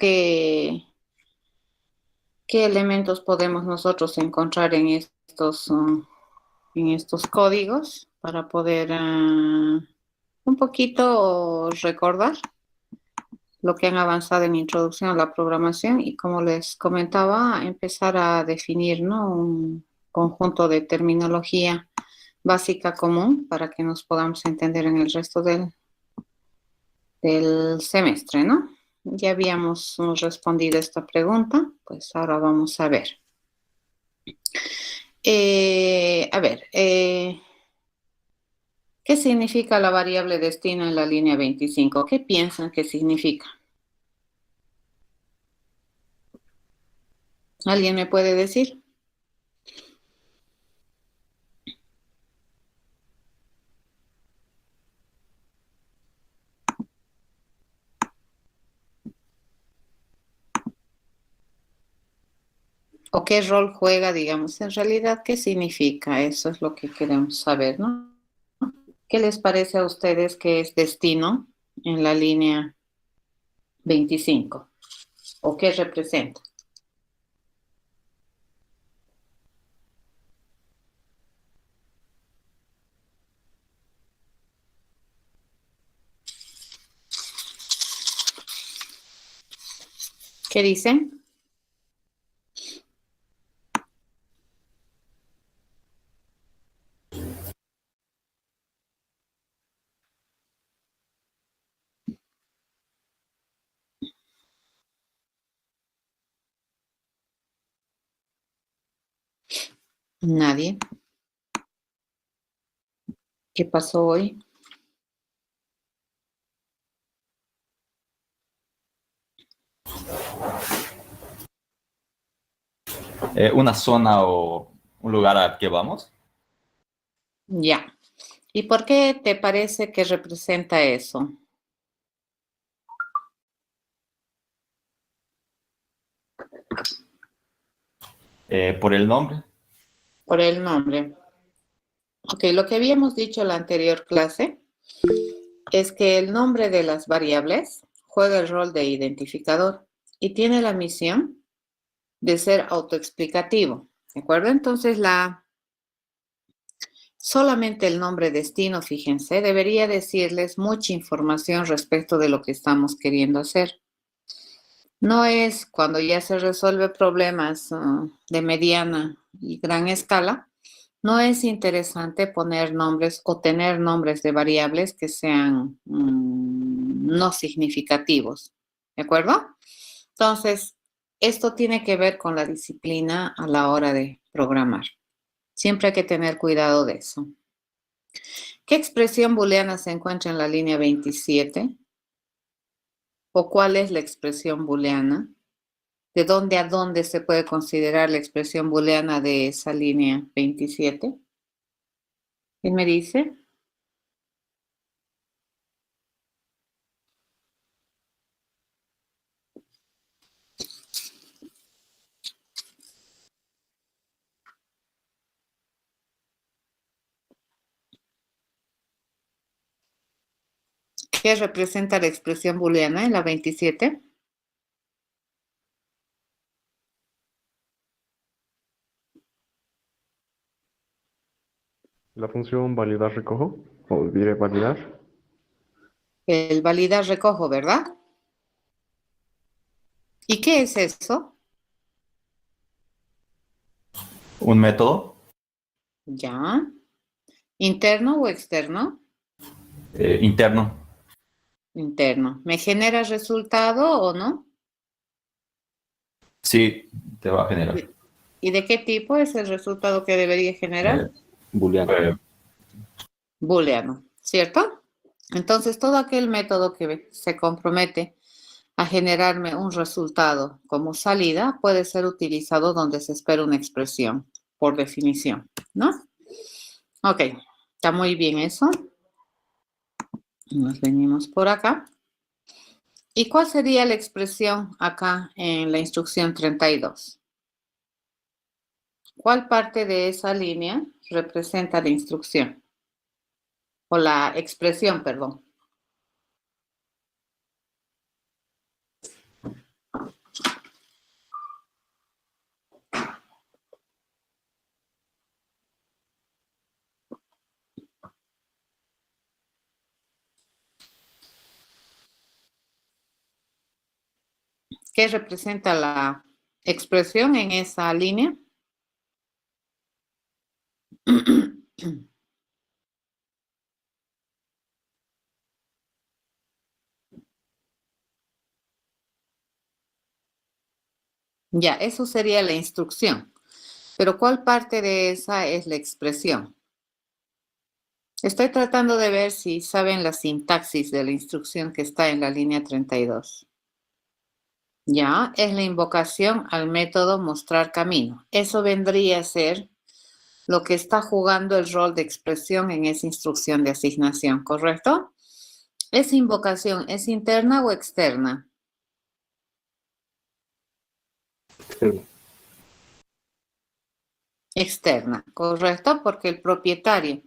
qué elementos podemos nosotros encontrar en estos códigos para poder un poquito recordar lo que han avanzado en introducción a la programación y como les comentaba, empezar a definir, ¿no? Un conjunto de terminología básica común para que nos podamos entender en el resto del semestre, ¿no? Ya habíamos respondido esta pregunta, pues ahora vamos a ver. ¿Qué significa la variable destino en la línea 25? ¿Qué piensan que significa? ¿Alguien me puede decir? ¿O qué rol juega, digamos, en realidad? ¿Qué significa? Eso es lo que queremos saber, ¿no? ¿Qué les parece a ustedes que es destino en la línea 25? ¿O qué representa? ¿Qué dicen? Nadie. ¿Qué pasó hoy? Una zona o un lugar al que vamos. Ya. ¿Y por qué te parece que representa eso? Por el nombre. Por el nombre. Ok, lo que habíamos dicho en la anterior clase es que el nombre de las variables juega el rol de identificador y tiene la misión de ser autoexplicativo, ¿de acuerdo? Entonces, solamente el nombre destino, fíjense, debería decirles mucha información respecto de lo que estamos queriendo hacer. No es cuando ya se resuelve problemas de mediana y gran escala, no es interesante poner nombres o tener nombres de variables que sean no significativos, ¿de acuerdo? Entonces, esto tiene que ver con la disciplina a la hora de programar. Siempre hay que tener cuidado de eso. ¿Qué expresión booleana se encuentra en la línea 27? ¿O cuál es la expresión booleana? ¿De dónde a dónde se puede considerar la expresión booleana de esa línea 27? ¿Quién me dice? ¿Qué representa la expresión booleana en la 27? La función validar recojo, o diré validar. El validar recojo, ¿verdad? ¿Y qué es eso? Un método. Ya. ¿Interno o externo? Interno. Interno. ¿Me genera resultado o no? Sí, te va a generar. ¿Y de qué tipo es el resultado que debería generar? Booleano. Booleano, ¿cierto? Entonces, todo aquel método que se compromete a generarme un resultado como salida puede ser utilizado donde se espera una expresión, por definición, ¿no? Ok, está muy bien eso. Nos venimos por acá. ¿Y cuál sería la expresión acá en la instrucción 32? ¿Cuál parte de esa línea representa la instrucción? O la expresión, perdón. ¿Qué representa la expresión en esa línea? Ya, eso sería la instrucción. Pero ¿cuál parte de esa es la expresión? Estoy tratando de ver si saben la sintaxis de la instrucción que está en la línea 32. Ya, es la invocación al método mostrar camino. Eso vendría a ser lo que está jugando el rol de expresión en esa instrucción de asignación, ¿correcto? ¿Esa invocación es interna o externa? Sí. Externa, ¿correcto? Porque el propietario,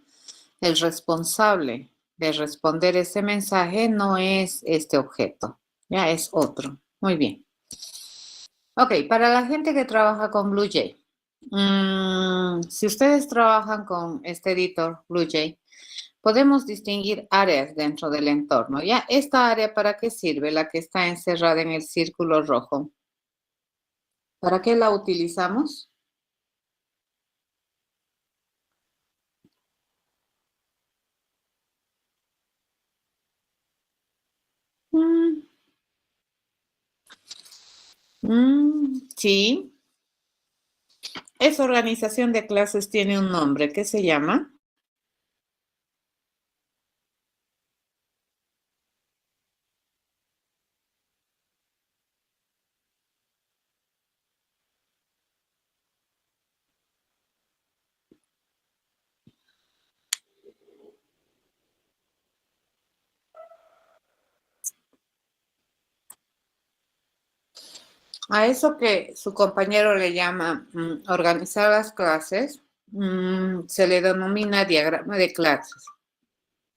el responsable de responder ese mensaje no es este objeto, ya es otro. Muy bien. Ok, para la gente que trabaja con BlueJ, si ustedes trabajan con este editor BlueJ, podemos distinguir áreas dentro del entorno. ¿Ya? ¿Esta área para qué sirve? La que está encerrada en el círculo rojo. ¿Para qué la utilizamos? Sí. Esa organización de clases tiene un nombre. ¿Qué se llama? A eso que su compañero le llama organizar las clases, se le denomina diagrama de clases.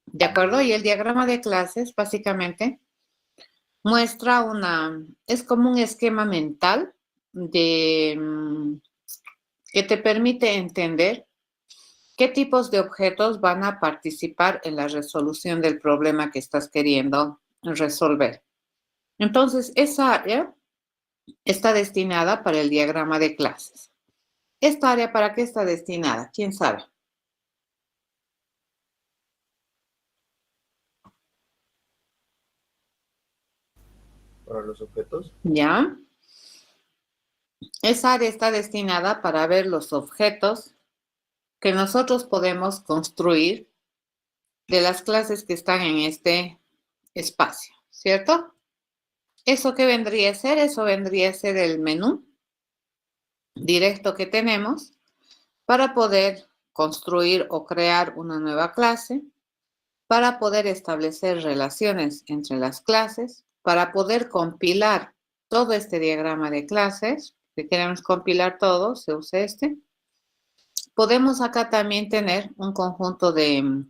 ¿De acuerdo? Y el diagrama de clases básicamente muestra es como un esquema mental que te permite entender qué tipos de objetos van a participar en la resolución del problema que estás queriendo resolver. Entonces, esa área está destinada para el diagrama de clases. ¿Esta área para qué está destinada? ¿Quién sabe? Para los objetos. ¿Ya? Esa área está destinada para ver los objetos que nosotros podemos construir de las clases que están en este espacio, ¿cierto? ¿Eso qué vendría a ser? Eso vendría a ser el menú directo que tenemos para poder construir o crear una nueva clase, para poder establecer relaciones entre las clases, para poder compilar todo este diagrama de clases, si queremos compilar todo, se usa este. Podemos acá también tener un conjunto de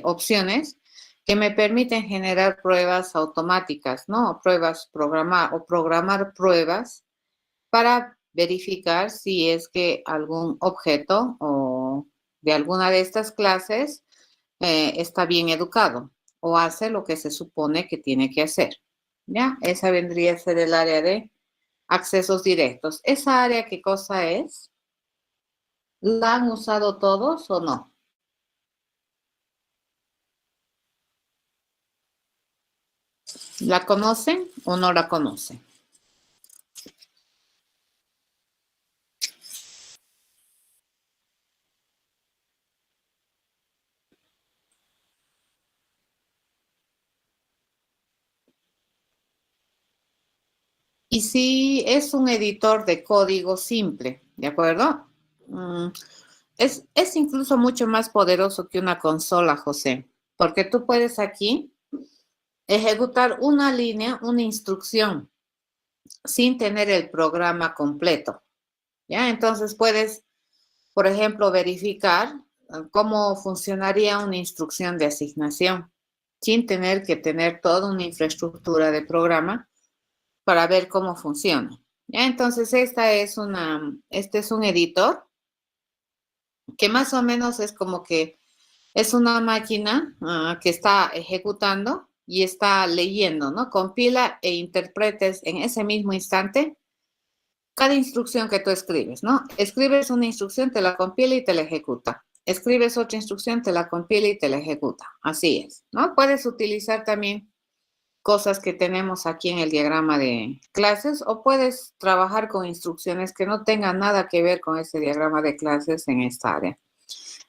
opciones que me permiten generar pruebas automáticas, ¿no? Programar pruebas para verificar si es que algún objeto o de alguna de estas clases está bien educado o hace lo que se supone que tiene que hacer. ¿Ya? Esa vendría a ser el área de accesos directos. ¿Esa área qué cosa es? ¿La han usado todos o no? ¿La conocen o no la conocen? Y si es un editor de código simple, ¿de acuerdo? Es incluso mucho más poderoso que una consola, José, porque tú puedes aquí ejecutar una línea, una instrucción, sin tener el programa completo, ¿ya? Entonces puedes, por ejemplo, verificar cómo funcionaría una instrucción de asignación, sin tener que tener toda una infraestructura de programa para ver cómo funciona. ¿Ya? Entonces, este es un editor que más o menos es como que es una máquina que está ejecutando y está leyendo, ¿no? Compila e interpretes en ese mismo instante cada instrucción que tú escribes, ¿no? Escribes una instrucción, te la compila y te la ejecuta. Escribes otra instrucción, te la compila y te la ejecuta. Así es, ¿no? Puedes utilizar también cosas que tenemos aquí en el diagrama de clases o puedes trabajar con instrucciones que no tengan nada que ver con ese diagrama de clases en esta área.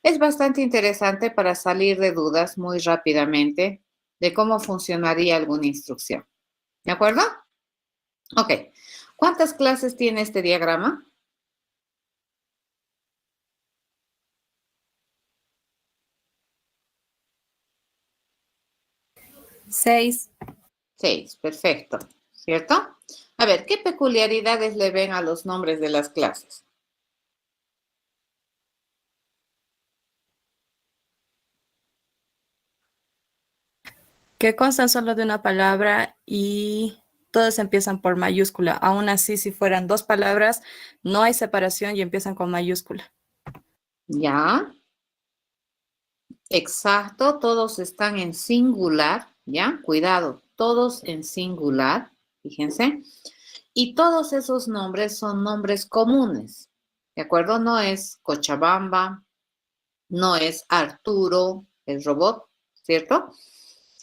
Es bastante interesante para salir de dudas muy rápidamente de cómo funcionaría alguna instrucción. ¿De acuerdo? Ok. ¿Cuántas clases tiene este diagrama? 6. 6, perfecto. ¿Cierto? A ver, ¿qué peculiaridades le ven a los nombres de las clases? Que constan solo de una palabra y todas empiezan por mayúscula. Aún así, si fueran dos palabras, no hay separación y empiezan con mayúscula. ¿Ya? Exacto, todos están en singular, ¿ya? Cuidado, todos en singular, fíjense. Y todos esos nombres son nombres comunes, ¿de acuerdo? No es Cochabamba, no es Arturo, el robot, ¿cierto?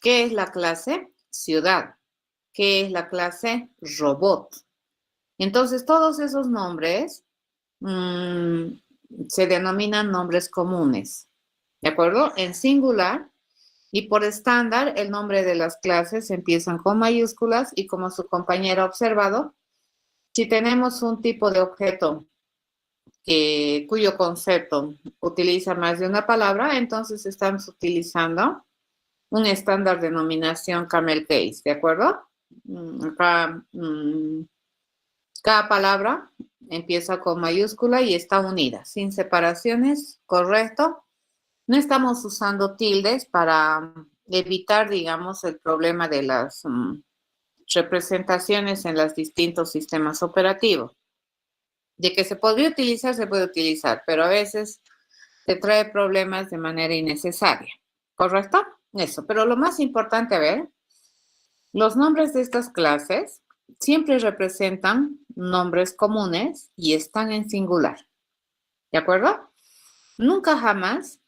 ¿Qué es la clase? Ciudad. ¿Qué es la clase? Robot. Entonces, todos esos nombres se denominan nombres comunes, ¿de acuerdo? En singular y por estándar, el nombre de las clases empiezan con mayúsculas y como su compañera ha observado, si tenemos un tipo de objeto cuyo concepto utiliza más de una palabra, entonces estamos utilizando un estándar de denominación camel case, ¿de acuerdo? Acá, cada palabra empieza con mayúscula y está unida, sin separaciones, ¿correcto? No estamos usando tildes para evitar, digamos, el problema de las representaciones en los distintos sistemas operativos. De que se podría utilizar, se puede utilizar, pero a veces te trae problemas de manera innecesaria, ¿correcto? Eso, pero lo más importante, a ver, los nombres de estas clases siempre representan nombres comunes y están en singular, ¿de acuerdo? Nunca jamás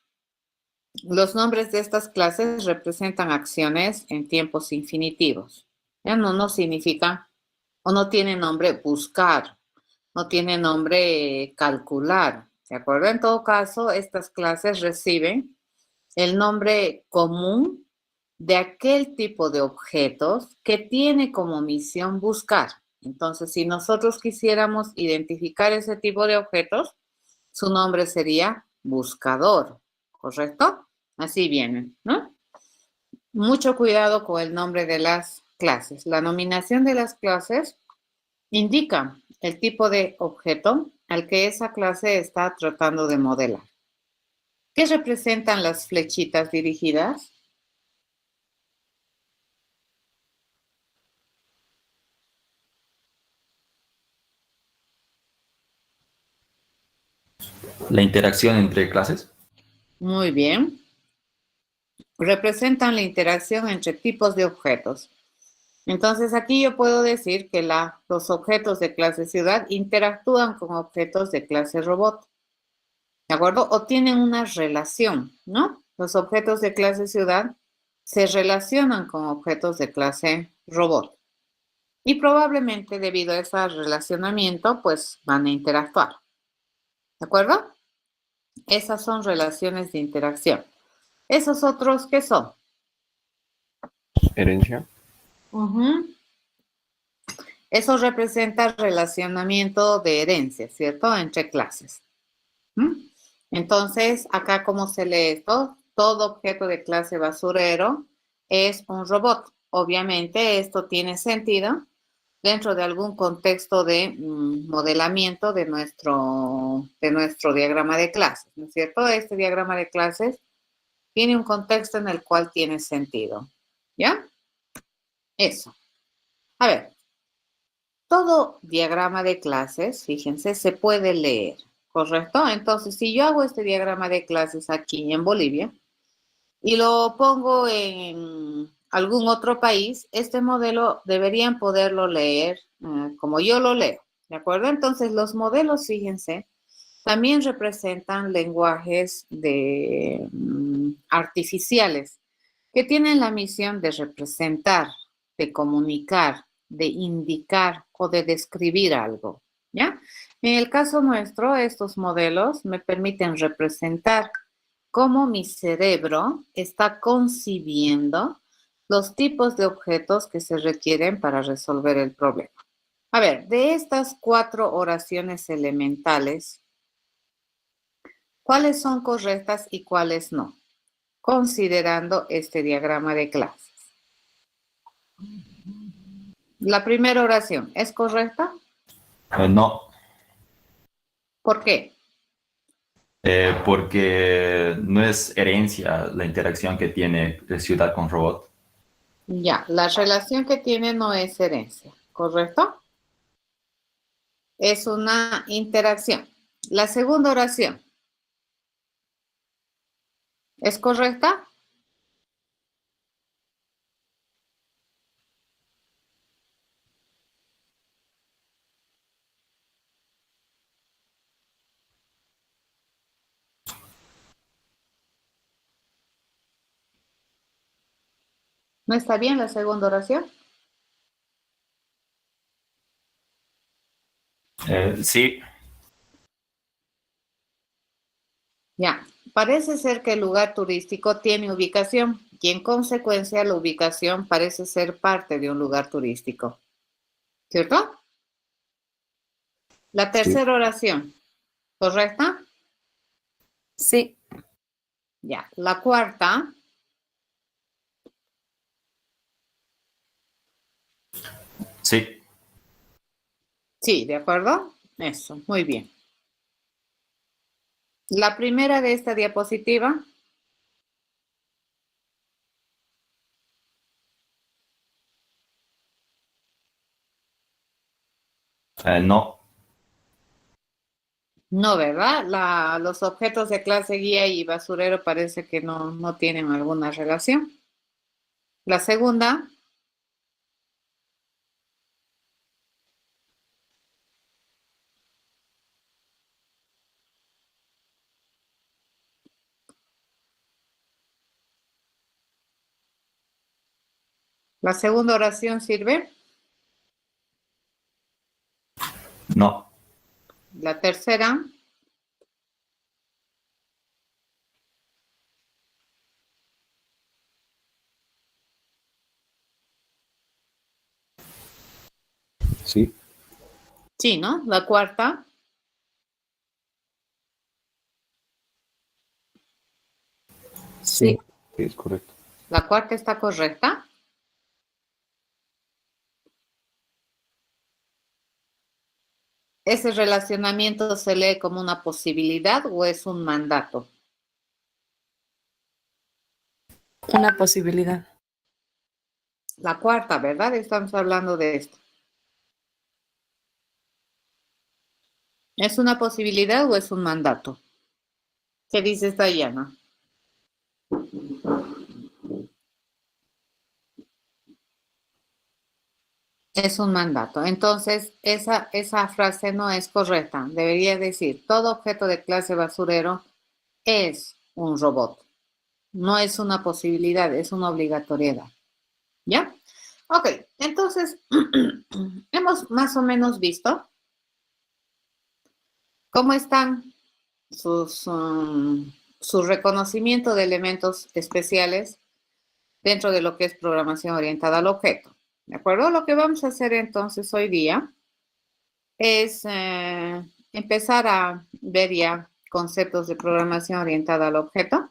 los nombres de estas clases representan acciones en tiempos infinitivos. Ya no significa o no tiene nombre buscar, no tiene nombre calcular, ¿de acuerdo? En todo caso, estas clases reciben el nombre común de aquel tipo de objetos que tiene como misión buscar. Entonces, si nosotros quisiéramos identificar ese tipo de objetos, su nombre sería buscador, ¿correcto? Así vienen, ¿no? Mucho cuidado con el nombre de las clases. La nominación de las clases indica el tipo de objeto al que esa clase está tratando de modelar. ¿Qué representan las flechitas dirigidas? La interacción entre clases. Muy bien. Representan la interacción entre tipos de objetos. Entonces aquí yo puedo decir que los objetos de clase ciudad interactúan con objetos de clase robot, ¿de acuerdo? O tienen una relación, ¿no? Los objetos de clase ciudad se relacionan con objetos de clase robot. Y probablemente debido a ese relacionamiento, pues van a interactuar, ¿de acuerdo? Esas son relaciones de interacción. ¿Esos otros qué son? Herencia. Eso representa relacionamiento de herencia, ¿cierto? Entre clases. Entonces, acá, ¿cómo se lee esto? Todo objeto de clase basurero es un robot. Obviamente, esto tiene sentido dentro de algún contexto de modelamiento de nuestro diagrama de clases, ¿no es cierto? Este diagrama de clases tiene un contexto en el cual tiene sentido, ¿ya? Eso. A ver, todo diagrama de clases, fíjense, se puede leer, ¿correcto? Entonces, si yo hago este diagrama de clases aquí en Bolivia y lo pongo en algún otro país, este modelo deberían poderlo leer como yo lo leo, ¿de acuerdo? Entonces, los modelos, fíjense, también representan lenguajes artificiales que tienen la misión de representar, de comunicar, de indicar o de describir algo, ¿ya? En el caso nuestro, estos modelos me permiten representar cómo mi cerebro está concibiendo los tipos de objetos que se requieren para resolver el problema. A ver, de estas 4 oraciones elementales, ¿cuáles son correctas y cuáles no? Considerando este diagrama de clases. La primera oración, ¿es correcta? No, ¿Por qué? porque no es herencia la interacción que tiene ciudad con robot. Ya, la relación que tiene no es herencia, ¿correcto? Es una interacción. La segunda oración, ¿es correcta? ¿No está bien la segunda oración? Sí, Ya, parece ser que el lugar turístico tiene ubicación y en consecuencia la ubicación parece ser parte de un lugar turístico, ¿cierto? La tercera oración, ¿correcta? Sí, Ya, la cuarta, sí, sí, ¿de acuerdo? Eso, muy bien. La primera de esta diapositiva, no, no, ¿verdad? Los objetos de clase guía y basurero parece que no tienen alguna relación. La segunda, la segunda oración sirve. no, La tercera, Sí, sí, ¿no? La cuarta, sí, sí, es correcto. la cuarta está correcta. ¿Ese relacionamiento se lee como una posibilidad o es un mandato? una posibilidad. La cuarta, ¿verdad? Estamos hablando de esto. ¿Es una posibilidad o es un mandato? ¿Qué dices, Dayana? Es un mandato. Entonces, esa frase no es correcta. Debería decir, todo objeto de clase basurero es un robot. No es una posibilidad, es una obligatoriedad. ¿Ya? Ok, entonces, hemos más o menos visto cómo están su reconocimiento de elementos especiales dentro de lo que es programación orientada al objeto. ¿De acuerdo? Lo que vamos a hacer entonces hoy día es empezar a ver ya conceptos de programación orientada al objeto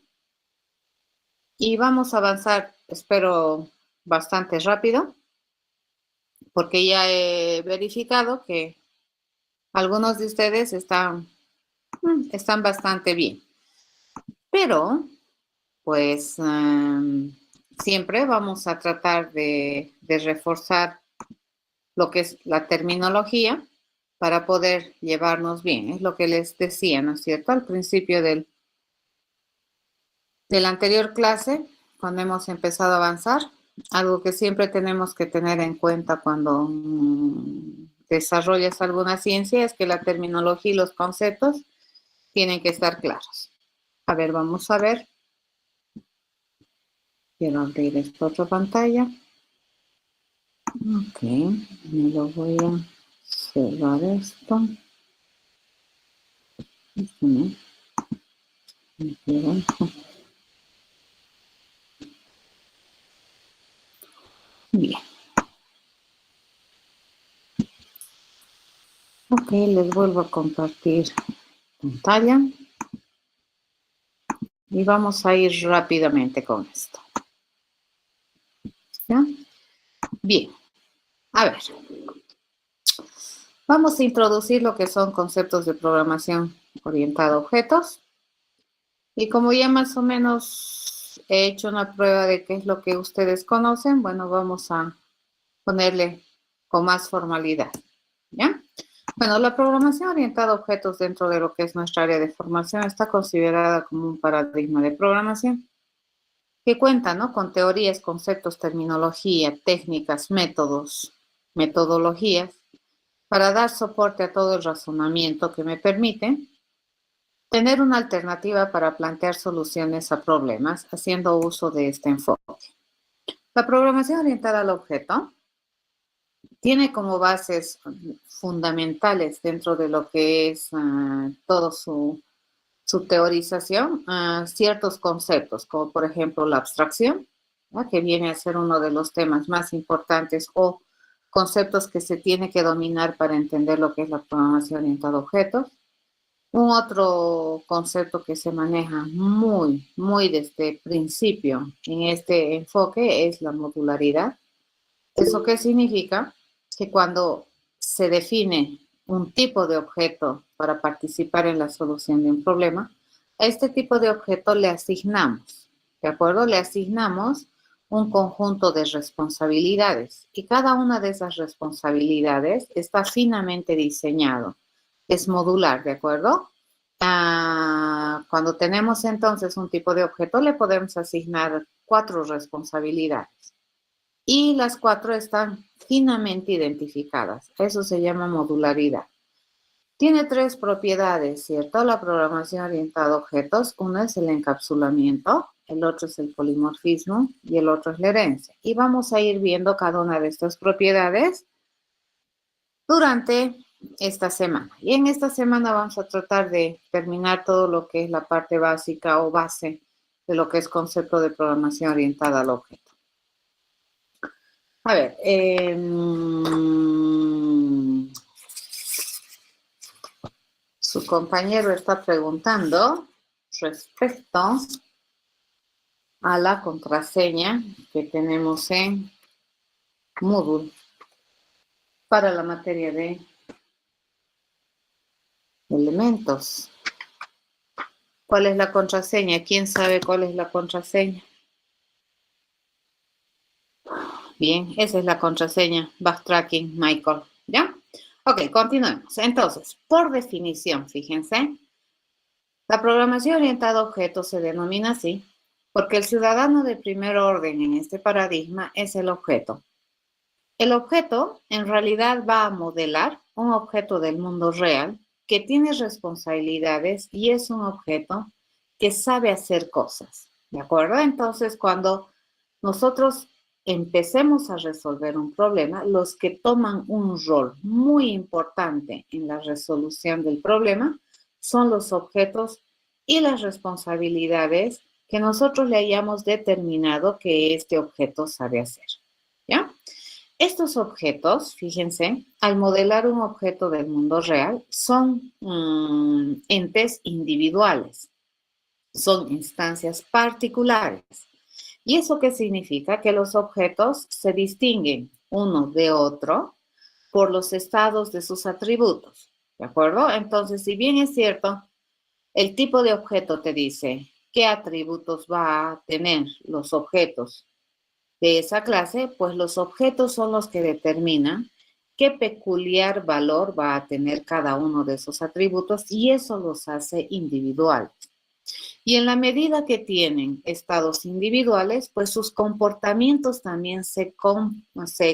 y vamos a avanzar, espero, bastante rápido porque ya he verificado que algunos de ustedes están bastante bien, pero pues siempre vamos a tratar de reforzar lo que es la terminología para poder llevarnos bien. Es lo que les decía, ¿no es cierto? Al principio de la anterior clase, cuando hemos empezado a avanzar, algo que siempre tenemos que tener en cuenta cuando desarrollas alguna ciencia es que la terminología y los conceptos tienen que estar claros. A ver, vamos a ver. Quiero abrir esta otra pantalla. Ok, me lo voy a cerrar esto. Esto no. Bien. Ok, les vuelvo a compartir pantalla. Y vamos a ir rápidamente con esto. ¿Ya? Bien. A ver. Vamos a introducir lo que son conceptos de programación orientada a objetos. Y como ya más o menos he hecho una prueba de qué es lo que ustedes conocen, bueno, vamos a ponerle con más formalidad. ¿Ya? Bueno, la programación orientada a objetos dentro de lo que es nuestra área de formación está considerada como un paradigma de programación que cuenta, ¿no?, con teorías, conceptos, terminología, técnicas, métodos, metodologías, para dar soporte a todo el razonamiento que me permite tener una alternativa para plantear soluciones a problemas haciendo uso de este enfoque. La programación orientada al objeto tiene como bases fundamentales dentro de lo que es todo su teorización, ciertos conceptos, como por ejemplo la abstracción, ¿no?, que viene a ser uno de los temas más importantes o conceptos que se tiene que dominar para entender lo que es la programación orientada a objetos. Un otro concepto que se maneja muy desde el principio en este enfoque es la modularidad. ¿Eso qué significa? Que cuando se define un tipo de objeto para participar en la solución de un problema, a este tipo de objeto le asignamos, ¿de acuerdo? Le asignamos un conjunto de responsabilidades y cada una de esas responsabilidades está finamente diseñado. Es modular, ¿de acuerdo? Cuando tenemos entonces un tipo de objeto, le podemos asignar 4 responsabilidades. Y las 4 están finamente identificadas. Eso se llama modularidad. Tiene 3 propiedades, ¿cierto? La programación orientada a objetos. Uno es el encapsulamiento, el otro es el polimorfismo y el otro es la herencia. Y vamos a ir viendo cada una de estas propiedades durante esta semana. Y en esta semana vamos a tratar de terminar todo lo que es la parte básica o base de lo que es concepto de programación orientada al objeto. A ver, su compañero está preguntando respecto a la contraseña que tenemos en Moodle para la materia de elementos. ¿Cuál es la contraseña? ¿Quién sabe cuál es la contraseña? Bien, esa es la contraseña, backtracking, Michael, ¿ya? Ok, continuemos. Entonces, por definición, fíjense, la programación orientada a objetos se denomina así porque el ciudadano de primer orden en este paradigma es el objeto. El objeto, en realidad, va a modelar un objeto del mundo real que tiene responsabilidades y es un objeto que sabe hacer cosas, ¿de acuerdo? Entonces, cuando nosotros empecemos a resolver un problema, los que toman un rol muy importante en la resolución del problema son los objetos y las responsabilidades que nosotros le hayamos determinado que este objeto sabe hacer, ¿ya? Estos objetos, fíjense, al modelar un objeto del mundo real, son entes individuales, son instancias particulares. ¿Y eso qué significa? Que los objetos se distinguen uno de otro por los estados de sus atributos, ¿de acuerdo? Entonces, si bien es cierto, el tipo de objeto te dice qué atributos va a tener los objetos de esa clase, pues los objetos son los que determinan qué peculiar valor va a tener cada uno de esos atributos y eso los hace individuales. Y en la medida que tienen estados individuales, pues sus comportamientos también se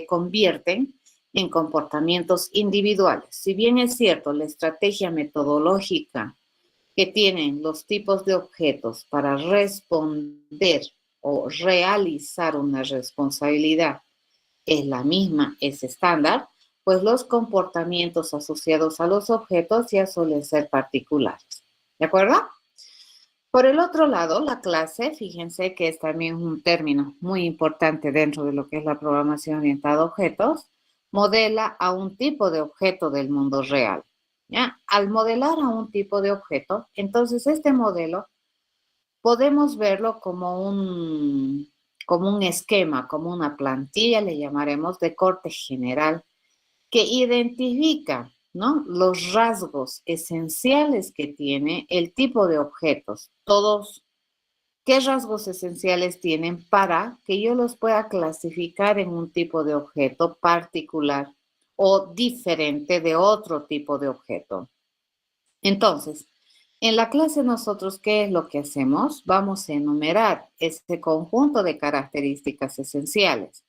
convierten en comportamientos individuales. Si bien es cierto, la estrategia metodológica que tienen los tipos de objetos para responder o realizar una responsabilidad es la misma, es estándar, pues los comportamientos asociados a los objetos ya suelen ser particulares. ¿De acuerdo? Por el otro lado, la clase, fíjense que es también un término muy importante dentro de lo que es la programación orientada a objetos, modela a un tipo de objeto del mundo real. ¿Ya? Al modelar a un tipo de objeto, entonces este modelo podemos verlo como un esquema, como una plantilla, le llamaremos de corte general, que identifica, ¿no?, los rasgos esenciales que tiene el tipo de objetos. Todos, ¿qué rasgos esenciales tienen para que yo los pueda clasificar en un tipo de objeto particular o diferente de otro tipo de objeto? Entonces, en la clase nosotros, ¿qué es lo que hacemos? Vamos a enumerar este conjunto de características esenciales.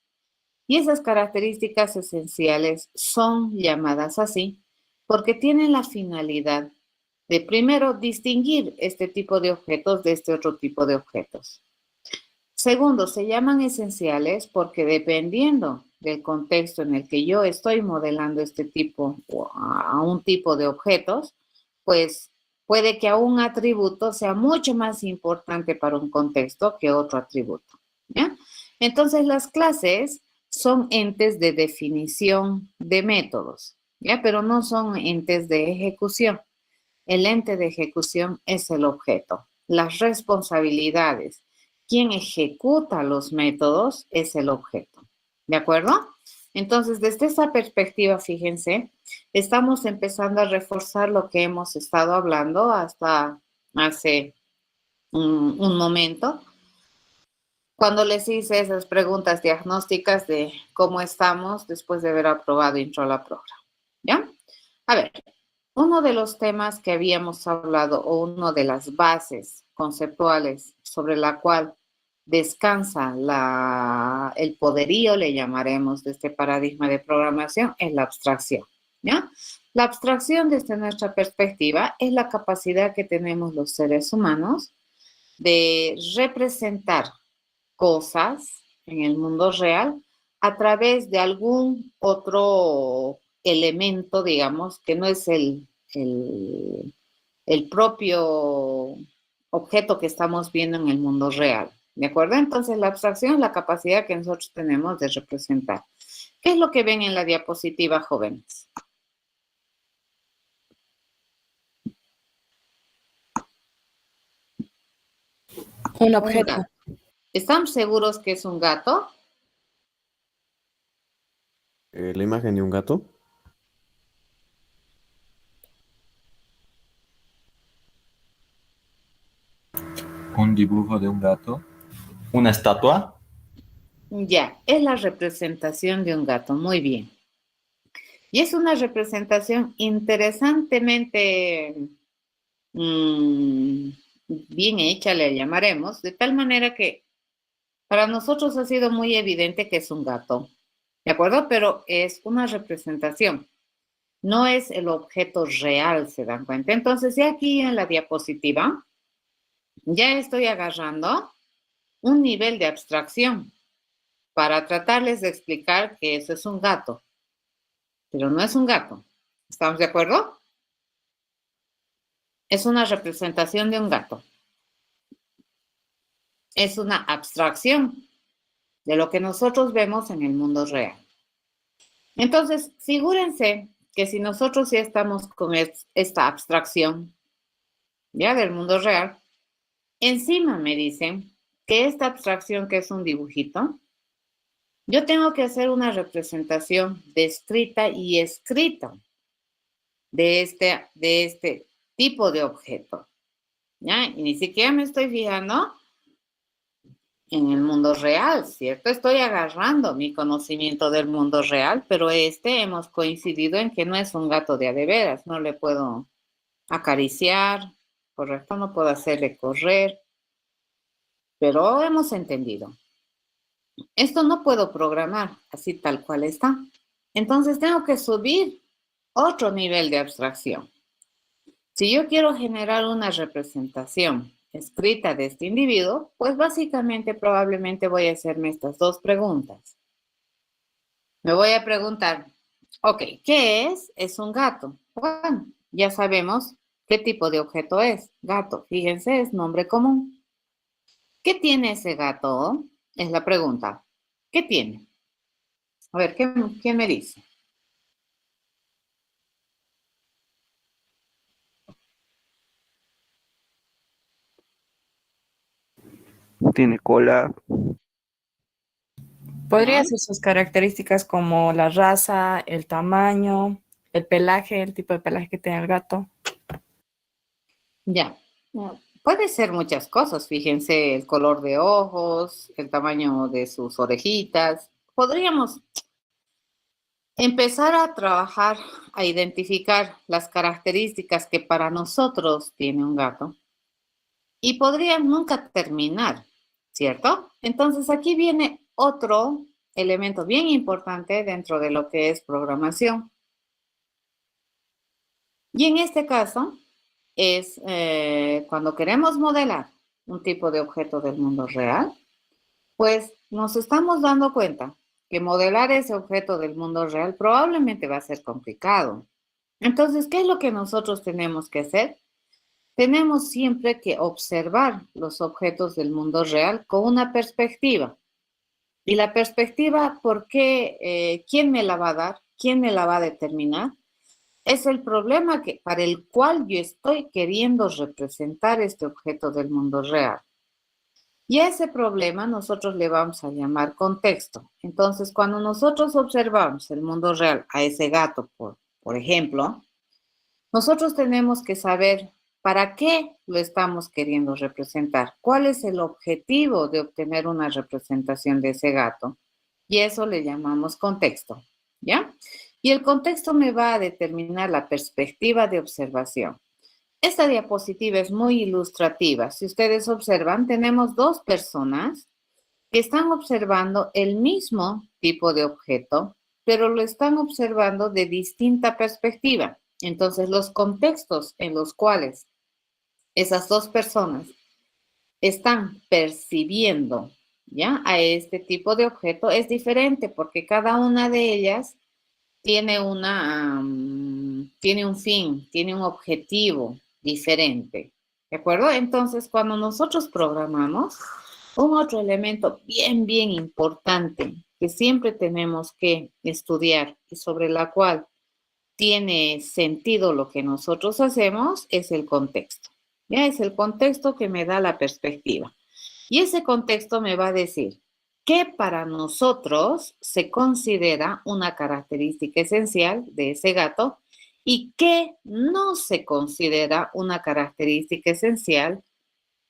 Y esas características esenciales son llamadas así porque tienen la finalidad de, primero, distinguir este tipo de objetos de este otro tipo de objetos. Segundo, se llaman esenciales porque dependiendo del contexto en el que yo estoy modelando este tipo o a un tipo de objetos, pues puede que a un atributo sea mucho más importante para un contexto que otro atributo, ¿ya? Entonces, las clases son entes de definición de métodos, ¿ya? Pero no son entes de ejecución. El ente de ejecución es el objeto. Las responsabilidades, quien ejecuta los métodos es el objeto, ¿de acuerdo? Entonces, desde esa perspectiva, fíjense, estamos empezando a reforzar lo que hemos estado hablando hasta hace un momento, cuando les hice esas preguntas diagnósticas de cómo estamos después de haber aprobado Introla Program, ¿ya? A ver, uno de los temas que habíamos hablado o una de las bases conceptuales sobre la cual descansa el poderío, le llamaremos, de este paradigma de programación, es la abstracción, ¿ya? La abstracción desde nuestra perspectiva es la capacidad que tenemos los seres humanos de representar cosas en el mundo real a través de algún otro elemento, digamos, que no es el propio objeto que estamos viendo en el mundo real. ¿De acuerdo? Entonces, la abstracción es la capacidad que nosotros tenemos de representar. ¿Qué es lo que ven en la diapositiva, jóvenes? Un objeto. ¿Están seguros que es un gato? La imagen de un gato. Un dibujo de un gato. Una estatua. Ya, es la representación de un gato. Muy bien. Y es una representación interesantemente bien hecha, le llamaremos, de tal manera que para nosotros ha sido muy evidente que es un gato, ¿de acuerdo? Pero es una representación, no es el objeto real, ¿se dan cuenta? Entonces, ya aquí en la diapositiva, ya estoy agarrando un nivel de abstracción para tratarles de explicar que eso es un gato, pero no es un gato. ¿Estamos de acuerdo? Es una representación de un gato. Es una abstracción de lo que nosotros vemos en el mundo real. Entonces, figúrense que si nosotros ya estamos con esta abstracción, ya del mundo real, encima me dicen que esta abstracción, que es un dibujito, yo tengo que hacer una representación descrita y escrita de este tipo de objeto, ¿ya? Y ni siquiera me estoy fijando en el mundo real, ¿cierto? Estoy agarrando mi conocimiento del mundo real, pero hemos coincidido en que no es un gato de a de veras, no le puedo acariciar, ¿correcto? No puedo hacerle correr, pero hemos entendido. Esto no puedo programar así tal cual está. Entonces tengo que subir otro nivel de abstracción. Si yo quiero generar una representación escrita de este individuo, pues básicamente probablemente voy a hacerme estas dos preguntas. Me voy a preguntar, ok, ¿qué es? Es un gato. Bueno, ya sabemos qué tipo de objeto es. Gato, fíjense, es nombre común. ¿Qué tiene ese gato? Es la pregunta. ¿Qué tiene? A ver, ¿qué me dice? Tiene cola, Podría ¿Ya? ser sus características como la raza, el tamaño, el pelaje, el tipo de pelaje que tiene el gato. Ya. Puede ser muchas cosas, fíjense, el color de ojos, el tamaño de sus orejitas. Podríamos empezar a trabajar, a identificar las características que para nosotros tiene un gato y podrían nunca terminar, ¿cierto? Entonces aquí viene otro elemento bien importante dentro de lo que es programación. Y en este caso es cuando queremos modelar un tipo de objeto del mundo real, pues nos estamos dando cuenta que modelar ese objeto del mundo real probablemente va a ser complicado. Entonces, ¿qué es lo que nosotros tenemos que hacer? Tenemos siempre que observar los objetos del mundo real con una perspectiva. Y la perspectiva, ¿por qué? ¿Quién me la va a dar? ¿Quién me la va a determinar? Es el problema para el cual yo estoy queriendo representar este objeto del mundo real. Y a ese problema nosotros le vamos a llamar contexto. Entonces, cuando nosotros observamos el mundo real a ese gato, por ejemplo, nosotros tenemos que saber para qué lo estamos queriendo representar, cuál es el objetivo de obtener una representación de ese gato. Y eso le llamamos contexto, ¿ya? Y el contexto me va a determinar la perspectiva de observación. Esta diapositiva es muy ilustrativa. Si ustedes observan, tenemos dos personas que están observando el mismo tipo de objeto, pero lo están observando de distinta perspectiva. Entonces, los contextos en los cuales esas dos personas están percibiendo, ¿ya? A este tipo de objeto es diferente porque cada una de ellas tiene tiene un fin, tiene un objetivo diferente, ¿de acuerdo? Entonces, cuando nosotros programamos, un otro elemento bien importante que siempre tenemos que estudiar y sobre la cual tiene sentido lo que nosotros hacemos es el contexto. Ya es el contexto que me da la perspectiva. Y ese contexto me va a decir qué para nosotros se considera una característica esencial de ese gato y qué no se considera una característica esencial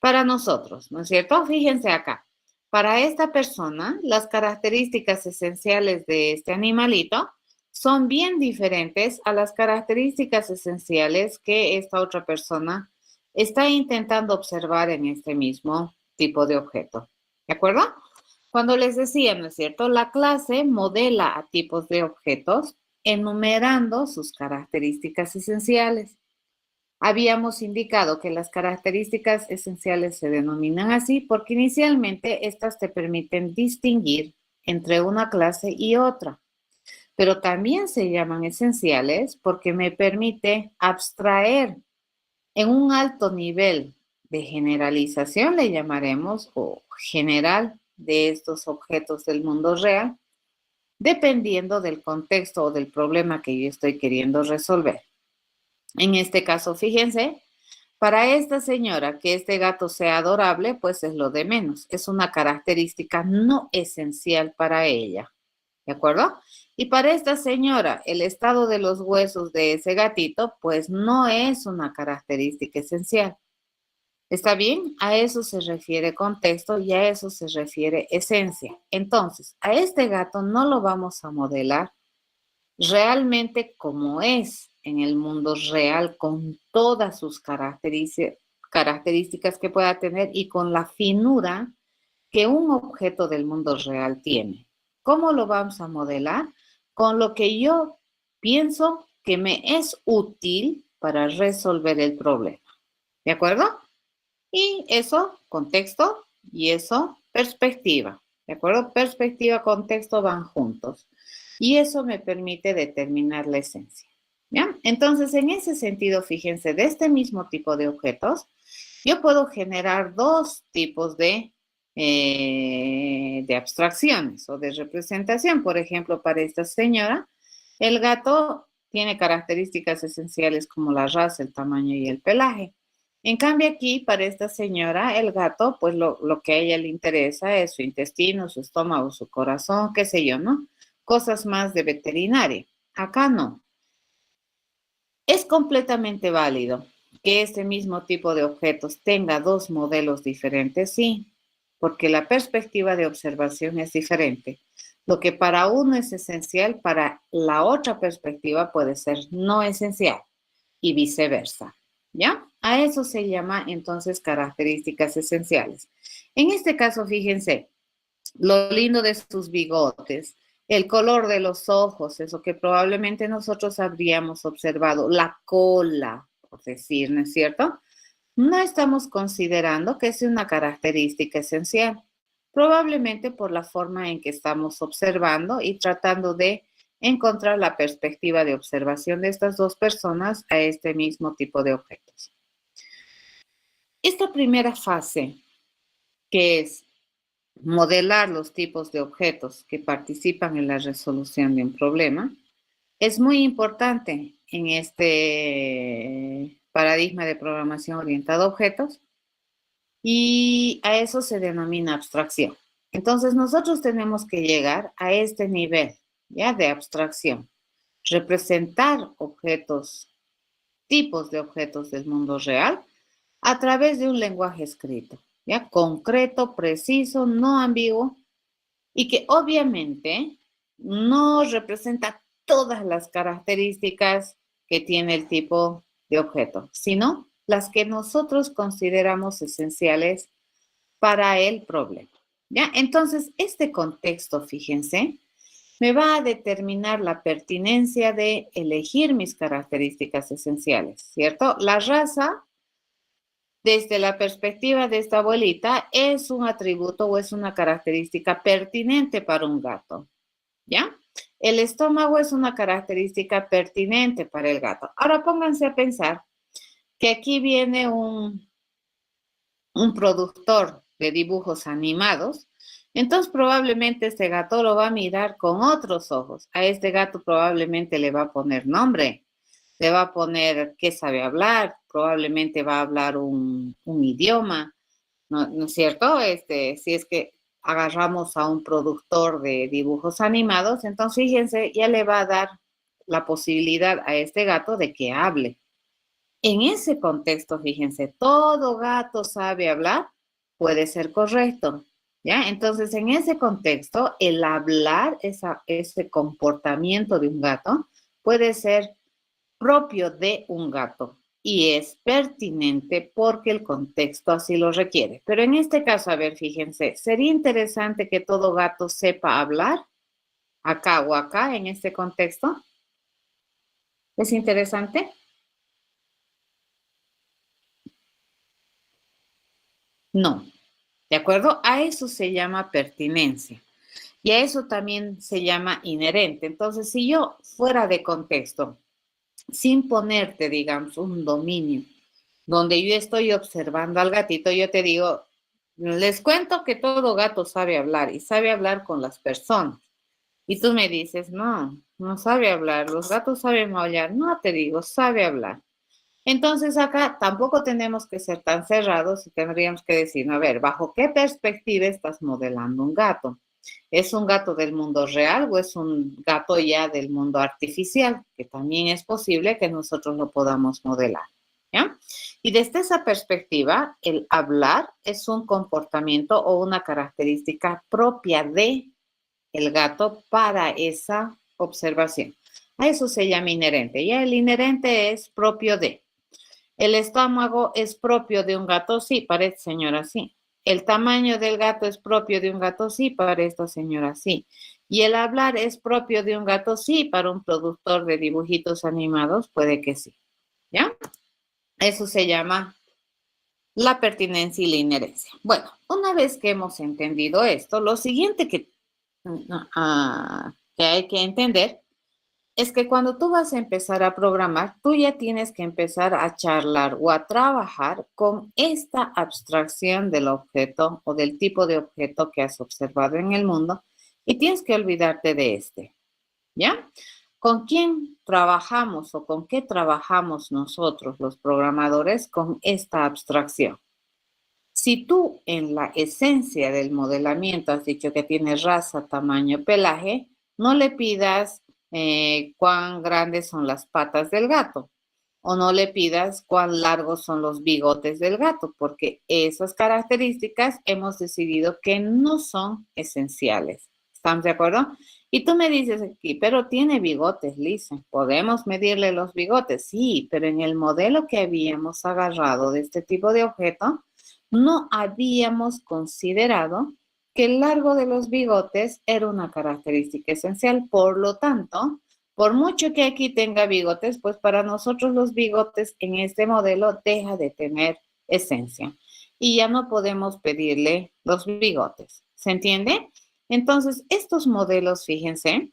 para nosotros, ¿no es cierto? Fíjense acá. Para esta persona, las características esenciales de este animalito son bien diferentes a las características esenciales que esta otra persona está intentando observar en este mismo tipo de objeto. ¿De acuerdo? Cuando les decía, ¿no es cierto? La clase modela a tipos de objetos enumerando sus características esenciales. Habíamos indicado que las características esenciales se denominan así porque inicialmente estas te permiten distinguir entre una clase y otra, pero también se llaman esenciales porque me permite abstraer en un alto nivel de generalización, le llamaremos, o general de estos objetos del mundo real, dependiendo del contexto o del problema que yo estoy queriendo resolver. En este caso, fíjense, para esta señora que este gato sea adorable, pues es lo de menos. Es una característica no esencial para ella. ¿De acuerdo? Y para esta señora, el estado de los huesos de ese gatito, pues no es una característica esencial. ¿Está bien? A eso se refiere contexto y a eso se refiere esencia. Entonces, a este gato no lo vamos a modelar realmente como es en el mundo real con todas sus características características que pueda tener y con la finura que un objeto del mundo real tiene. ¿Cómo lo vamos a modelar? Con lo que yo pienso que me es útil para resolver el problema. ¿De acuerdo? Y eso, contexto, y eso, perspectiva. ¿De acuerdo? Perspectiva, contexto van juntos. Y eso me permite determinar la esencia. ¿Ya? Entonces, en ese sentido, fíjense, de este mismo tipo de objetos, yo puedo generar dos tipos de abstracciones o de representación. Por ejemplo, para esta señora, el gato tiene características esenciales como la raza, el tamaño y el pelaje. En cambio aquí, para esta señora, el gato, pues lo que a ella le interesa es su intestino, su estómago, su corazón, qué sé yo, ¿no? Cosas más de veterinaria. Acá no. Es completamente válido que este mismo tipo de objetos tenga dos modelos diferentes, sí, porque la perspectiva de observación es diferente. Lo que para uno es esencial, para la otra perspectiva puede ser no esencial y viceversa, ¿ya? A eso se llama entonces características esenciales. En este caso, fíjense, lo lindo de sus bigotes, el color de los ojos, eso que probablemente nosotros habríamos observado, la cola, por decir, ¿no es cierto? No estamos considerando que es una característica esencial, probablemente por la forma en que estamos observando y tratando de encontrar la perspectiva de observación de estas dos personas a este mismo tipo de objetos. Esta primera fase, que es modelar los tipos de objetos que participan en la resolución de un problema, es muy importante en este paradigma de programación orientada a objetos y a eso se denomina abstracción. Entonces nosotros tenemos que llegar a este nivel, ¿ya? De abstracción, representar objetos, tipos de objetos del mundo real a través de un lenguaje escrito, ¿ya? Concreto, preciso, no ambiguo y que obviamente no representa todas las características que tiene el tipo de objeto, sino las que nosotros consideramos esenciales para el problema, ¿ya? Entonces, este contexto, fíjense, me va a determinar la pertinencia de elegir mis características esenciales, ¿cierto? La raza, desde la perspectiva de esta abuelita, es un atributo o es una característica pertinente para un gato, ¿ya? El estómago es una característica pertinente para el gato. Ahora pónganse a pensar que aquí viene un productor de dibujos animados, entonces probablemente este gato lo va a mirar con otros ojos. A este gato probablemente le va a poner nombre, le va a poner qué sabe hablar, probablemente va a hablar un idioma, ¿no es cierto? Si es que agarramos a un productor de dibujos animados, entonces fíjense, ya le va a dar la posibilidad a este gato de que hable. En ese contexto, fíjense, todo gato sabe hablar, puede ser correcto, ¿ya? Entonces, en ese contexto, el hablar, ese comportamiento de un gato, puede ser propio de un gato y es pertinente porque el contexto así lo requiere. Pero en este caso, a ver, fíjense, ¿sería interesante que todo gato sepa hablar acá o acá en este contexto? ¿Es interesante? No, ¿de acuerdo? A eso se llama pertinencia y a eso también se llama inherente. Entonces, si yo fuera de contexto, sin ponerte, digamos, un dominio, donde yo estoy observando al gatito, yo te digo, les cuento que todo gato sabe hablar y sabe hablar con las personas. Y tú me dices, no, no sabe hablar, los gatos saben maullar. No, te digo, sabe hablar. Entonces acá tampoco tenemos que ser tan cerrados y tendríamos que decir, a ver, ¿bajo qué perspectiva estás modelando un gato? ¿Es un gato del mundo real o es un gato ya del mundo artificial? Que también es posible que nosotros lo podamos modelar, ¿ya? Y desde esa perspectiva, el hablar es un comportamiento o una característica propia de el gato para esa observación. A eso se llama inherente. Ya el inherente es propio de. El estómago es propio de un gato, sí, para esta señora sí. El tamaño del gato es propio de un gato, sí, para esta señora sí. Y el hablar es propio de un gato, sí, para un productor de dibujitos animados, puede que sí. ¿Ya? Eso se llama la pertinencia y la inherencia. Bueno, una vez que hemos entendido esto, lo siguiente que hay que entender es que cuando tú vas a empezar a programar, tú ya tienes que empezar a charlar o a trabajar con esta abstracción del objeto o del tipo de objeto que has observado en el mundo y tienes que olvidarte de este, ¿ya? ¿Con quién trabajamos o con qué trabajamos nosotros los programadores con esta abstracción? Si tú en la esencia del modelamiento has dicho que tiene raza, tamaño, pelaje, no le pidas cuán grandes son las patas del gato o no le pidas cuán largos son los bigotes del gato, porque esas características hemos decidido que no son esenciales. ¿Estamos de acuerdo? Y tú me dices aquí, pero tiene bigotes, Lisa. ¿Podemos medirle los bigotes? Sí, pero en el modelo que habíamos agarrado de este tipo de objeto, no habíamos considerado que el largo de los bigotes era una característica esencial. Por lo tanto, por mucho que aquí tenga bigotes, pues para nosotros los bigotes en este modelo deja de tener esencia y ya no podemos pedirle los bigotes. ¿Se entiende? Entonces, estos modelos, fíjense,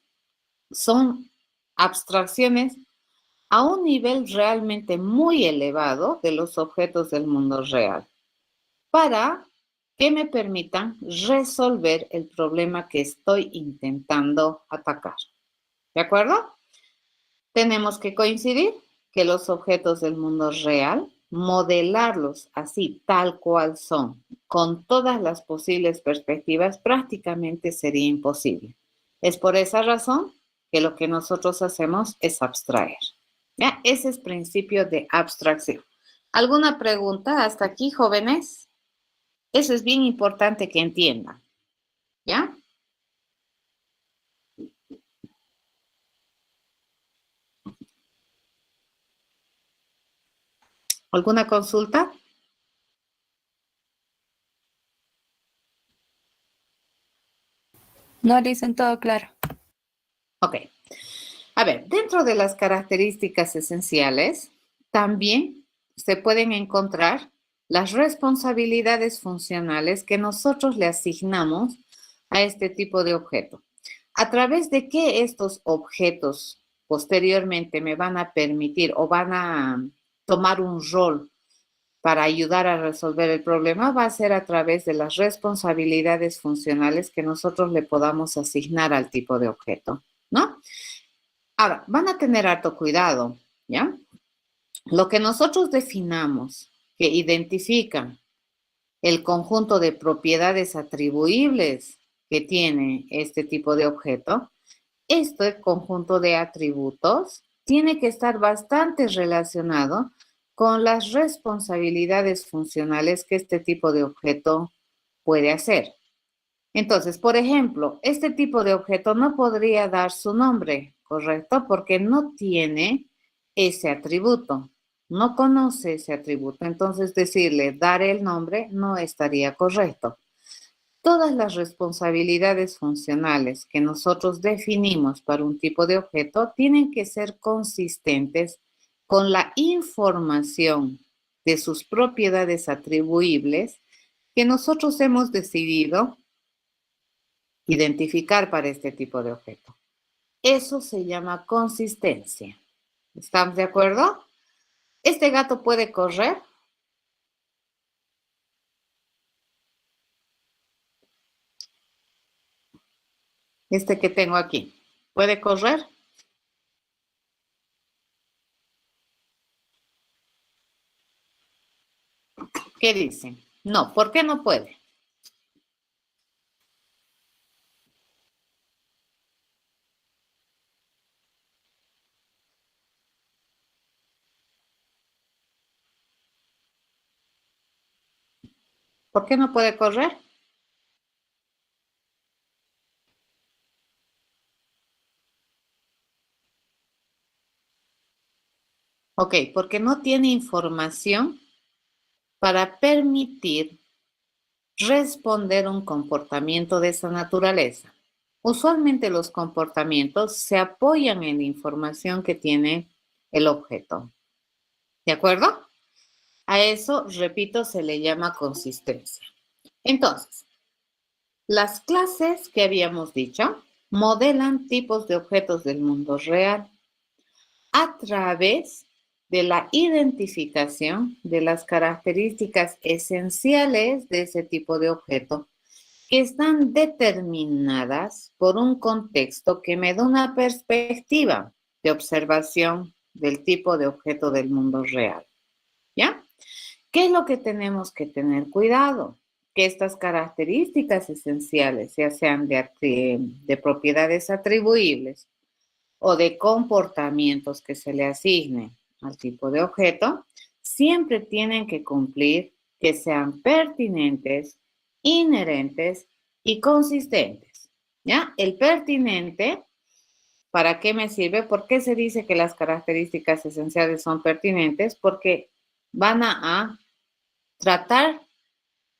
son abstracciones a un nivel realmente muy elevado de los objetos del mundo real para que me permitan resolver el problema que estoy intentando atacar. ¿De acuerdo? Tenemos que coincidir que los objetos del mundo real, modelarlos así, tal cual son, con todas las posibles perspectivas, prácticamente sería imposible. Es por esa razón que lo que nosotros hacemos es abstraer. ¿Ya? Ese es principio de abstracción. ¿Alguna pregunta hasta aquí, jóvenes? Eso es bien importante que entiendan. ¿Ya? ¿Alguna consulta? No dicen todo claro. Ok. A ver, dentro de las características esenciales, también se pueden encontrar las responsabilidades funcionales que nosotros le asignamos a este tipo de objeto. A través de que estos objetos posteriormente me van a permitir o van a tomar un rol para ayudar a resolver el problema, va a ser a través de las responsabilidades funcionales que nosotros le podamos asignar al tipo de objeto, ¿no? Ahora, van a tener harto cuidado, ¿ya? Lo que nosotros definamos que identifica el conjunto de propiedades atribuibles que tiene este tipo de objeto, este conjunto de atributos tiene que estar bastante relacionado con las responsabilidades funcionales que este tipo de objeto puede hacer. Entonces, por ejemplo, este tipo de objeto no podría dar su nombre, ¿correcto? Porque no tiene ese atributo, no conoce ese atributo. Entonces, decirle dar el nombre no estaría correcto. Todas las responsabilidades funcionales que nosotros definimos para un tipo de objeto tienen que ser consistentes con la información de sus propiedades atribuibles que nosotros hemos decidido identificar para este tipo de objeto. Eso se llama consistencia. ¿Estamos de acuerdo? ¿Este gato puede correr? Este que tengo aquí, ¿puede correr? ¿Qué dicen? No, ¿por qué no puede? ¿Por qué no puede correr? Ok, porque no tiene información para permitir responder un comportamiento de esa naturaleza. Usualmente los comportamientos se apoyan en la información que tiene el objeto. ¿De acuerdo? A eso, repito, se le llama consistencia. Entonces, las clases que habíamos dicho modelan tipos de objetos del mundo real a través de la identificación de las características esenciales de ese tipo de objeto que están determinadas por un contexto que me da una perspectiva de observación del tipo de objeto del mundo real. ¿Ya? ¿Qué es lo que tenemos que tener cuidado? Que estas características esenciales, ya sean de propiedades atribuibles o de comportamientos que se le asignen al tipo de objeto, siempre tienen que cumplir que sean pertinentes, inherentes y consistentes. ¿Ya? El pertinente, ¿para qué me sirve? ¿Por qué se dice que las características esenciales son pertinentes? Porque van a tratar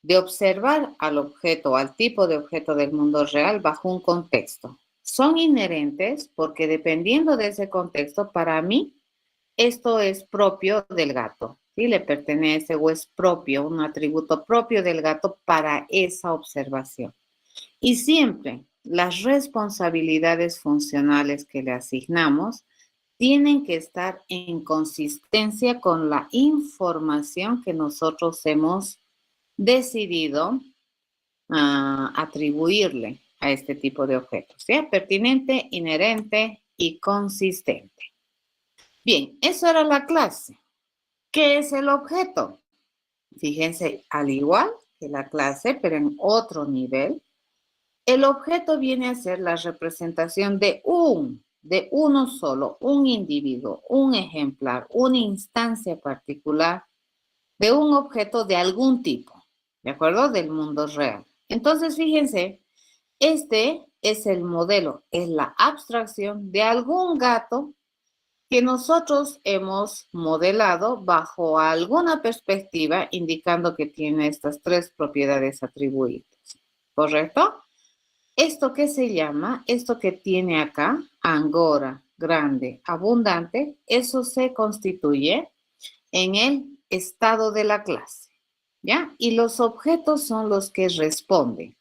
de observar al objeto, al tipo de objeto del mundo real bajo un contexto. Son inherentes porque dependiendo de ese contexto, para mí, esto es propio del gato, ¿sí? Le pertenece o es propio, un atributo propio del gato para esa observación. Y siempre las responsabilidades funcionales que le asignamos tienen que estar en consistencia con la información que nosotros hemos decidido atribuirle a este tipo de objetos, ¿sí? Pertinente, inherente y consistente. Bien, eso era la clase. ¿Qué es el objeto? Fíjense, al igual que la clase, pero en otro nivel, el objeto viene a ser la representación de uno solo, un individuo, un ejemplar, una instancia particular de un objeto de algún tipo, ¿de acuerdo? Del mundo real. Entonces, fíjense, este es el modelo, es la abstracción de algún gato que nosotros hemos modelado bajo alguna perspectiva, indicando que tiene estas tres propiedades atribuidas, ¿correcto? Esto que se llama, esto que tiene acá, angora, grande, abundante, eso se constituye en el estado de la clase, ¿ya? Y los objetos son los que responden.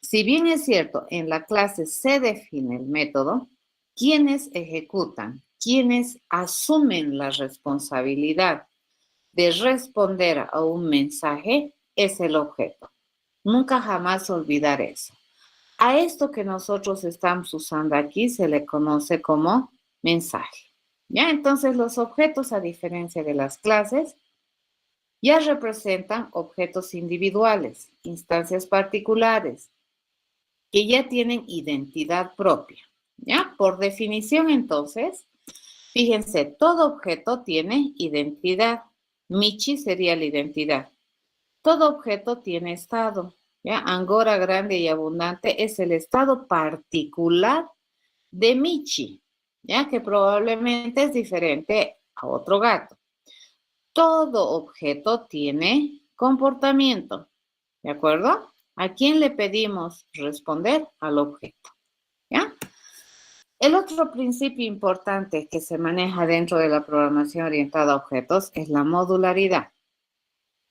Si bien es cierto, en la clase se define el método, quienes ejecutan, quienes asumen la responsabilidad de responder a un mensaje es el objeto. Nunca jamás olvidar eso. A esto que nosotros estamos usando aquí se le conoce como mensaje. ¿Ya? Entonces los objetos, a diferencia de las clases, ya representan objetos individuales, instancias particulares, que ya tienen identidad propia. ¿Ya? Por definición, entonces, fíjense, todo objeto tiene identidad. Michi sería la identidad. Todo objeto tiene estado. ¿Ya? Angora, grande y abundante es el estado particular de Michi, ¿ya? Que probablemente es diferente a otro gato. Todo objeto tiene comportamiento, ¿de acuerdo? ¿A quién le pedimos responder? Al objeto, ¿ya? El otro principio importante que se maneja dentro de la programación orientada a objetos es la modularidad.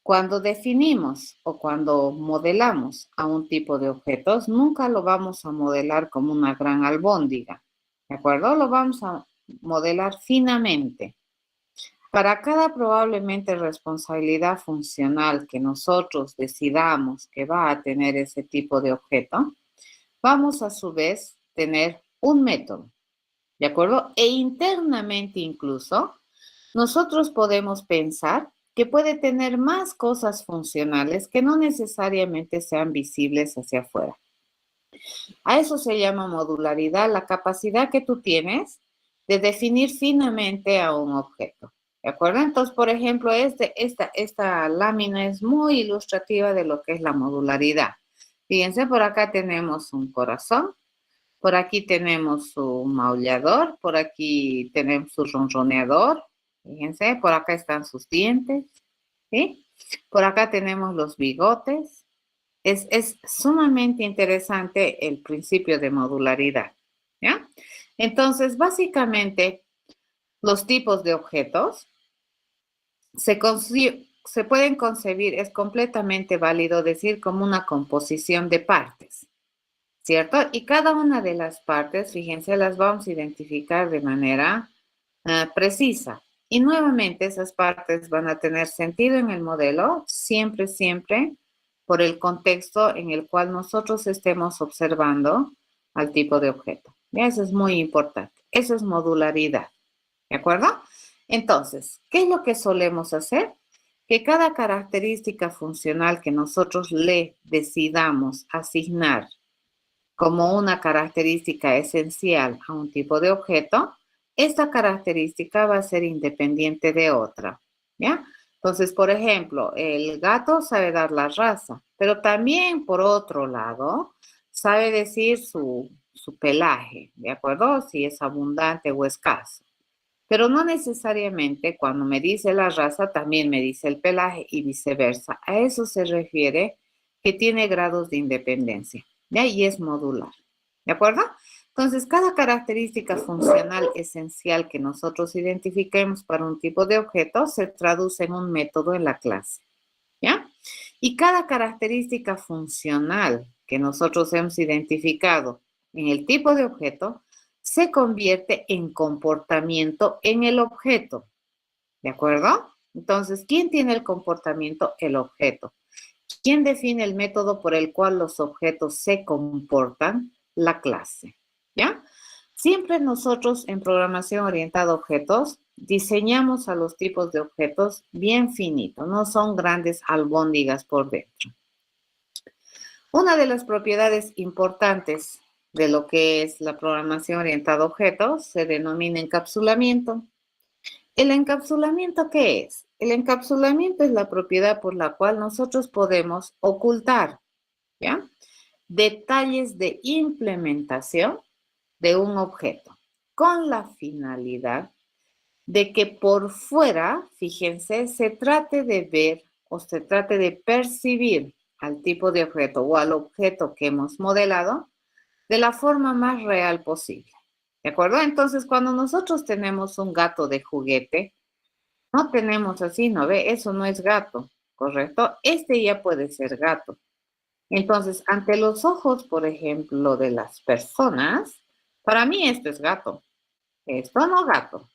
Cuando definimos o cuando modelamos a un tipo de objetos, nunca lo vamos a modelar como una gran albóndiga, ¿de acuerdo? Lo vamos a modelar finamente. Para cada probablemente responsabilidad funcional que nosotros decidamos que va a tener ese tipo de objeto, vamos a su vez tener un método, ¿de acuerdo? E internamente incluso, nosotros podemos pensar que puede tener más cosas funcionales que no necesariamente sean visibles hacia afuera. A eso se llama modularidad, la capacidad que tú tienes de definir finamente a un objeto. ¿De acuerdo? Entonces, por ejemplo, esta lámina es muy ilustrativa de lo que es la modularidad. Fíjense, por acá tenemos un corazón, por aquí tenemos su maullador, por aquí tenemos su ronroneador, Fíjense, por acá están sus dientes, ¿sí? Por acá tenemos los bigotes. Es sumamente interesante el principio de modularidad, ¿ya? Entonces, básicamente, los tipos de objetos se pueden concebir, es completamente válido decir, como una composición de partes, ¿cierto? Y cada una de las partes, fíjense, las vamos a identificar de manera precisa. Y nuevamente esas partes van a tener sentido en el modelo, siempre, siempre, por el contexto en el cual nosotros estemos observando al tipo de objeto. ¿Ya? Eso es muy importante. Eso es modularidad. ¿De acuerdo? Entonces, ¿qué es lo que solemos hacer? Que cada característica funcional que nosotros le decidamos asignar como una característica esencial a un tipo de objeto, esta característica va a ser independiente de otra, ¿ya? Entonces, por ejemplo, el gato sabe dar la raza, pero también, por otro lado, sabe decir su pelaje, ¿de acuerdo? Si es abundante o escaso. Pero no necesariamente cuando me dice la raza, también me dice el pelaje y viceversa. A eso se refiere que tiene grados de independencia, ¿ya? Y es modular, ¿de acuerdo? Entonces, cada característica funcional esencial que nosotros identifiquemos para un tipo de objeto se traduce en un método en la clase, ¿ya? Y cada característica funcional que nosotros hemos identificado en el tipo de objeto se convierte en comportamiento en el objeto, ¿de acuerdo? Entonces, ¿quién tiene el comportamiento? El objeto. ¿Quién define el método por el cual los objetos se comportan? La clase, ¿ya? Siempre nosotros en programación orientada a objetos diseñamos a los tipos de objetos bien finitos, no son grandes albóndigas por dentro. Una de las propiedades importantes de lo que es la programación orientada a objetos se denomina encapsulamiento. ¿El encapsulamiento qué es? El encapsulamiento es la propiedad por la cual nosotros podemos ocultar, ¿ya? Detalles de implementación de un objeto con la finalidad de que por fuera, fíjense, se trate de ver o se trate de percibir al tipo de objeto o al objeto que hemos modelado de la forma más real posible. ¿De acuerdo? Entonces, cuando nosotros tenemos un gato de juguete, no tenemos así, ¿no ve? Eso no es gato, ¿correcto? Este ya puede ser gato. Entonces, ante los ojos, por ejemplo, de las personas, para mí esto es gato. Esto no gato.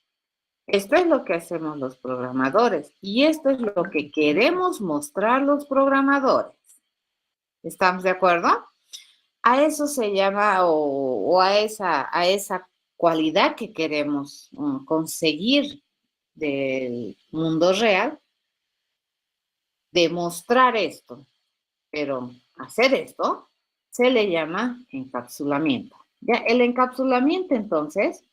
Esto es lo que hacemos los programadores y esto es lo que queremos mostrar los programadores. ¿Estamos de acuerdo? A eso se llama o a esa cualidad que queremos conseguir del mundo real, demostrar esto, pero hacer esto se le llama encapsulamiento. ¿Ya? El encapsulamiento, entonces,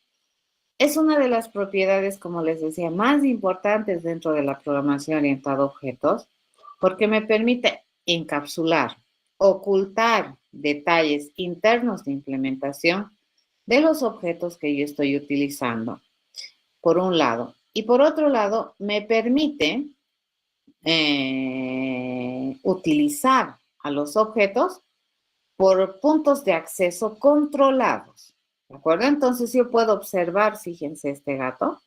es una de las propiedades, como les decía, más importantes dentro de la programación orientada a objetos, porque me permite encapsular, ocultar detalles internos de implementación de los objetos que yo estoy utilizando, por un lado. Y por otro lado, me permite utilizar a los objetos por puntos de acceso controlados. ¿De acuerdo? Entonces yo puedo observar, fíjense, este gato,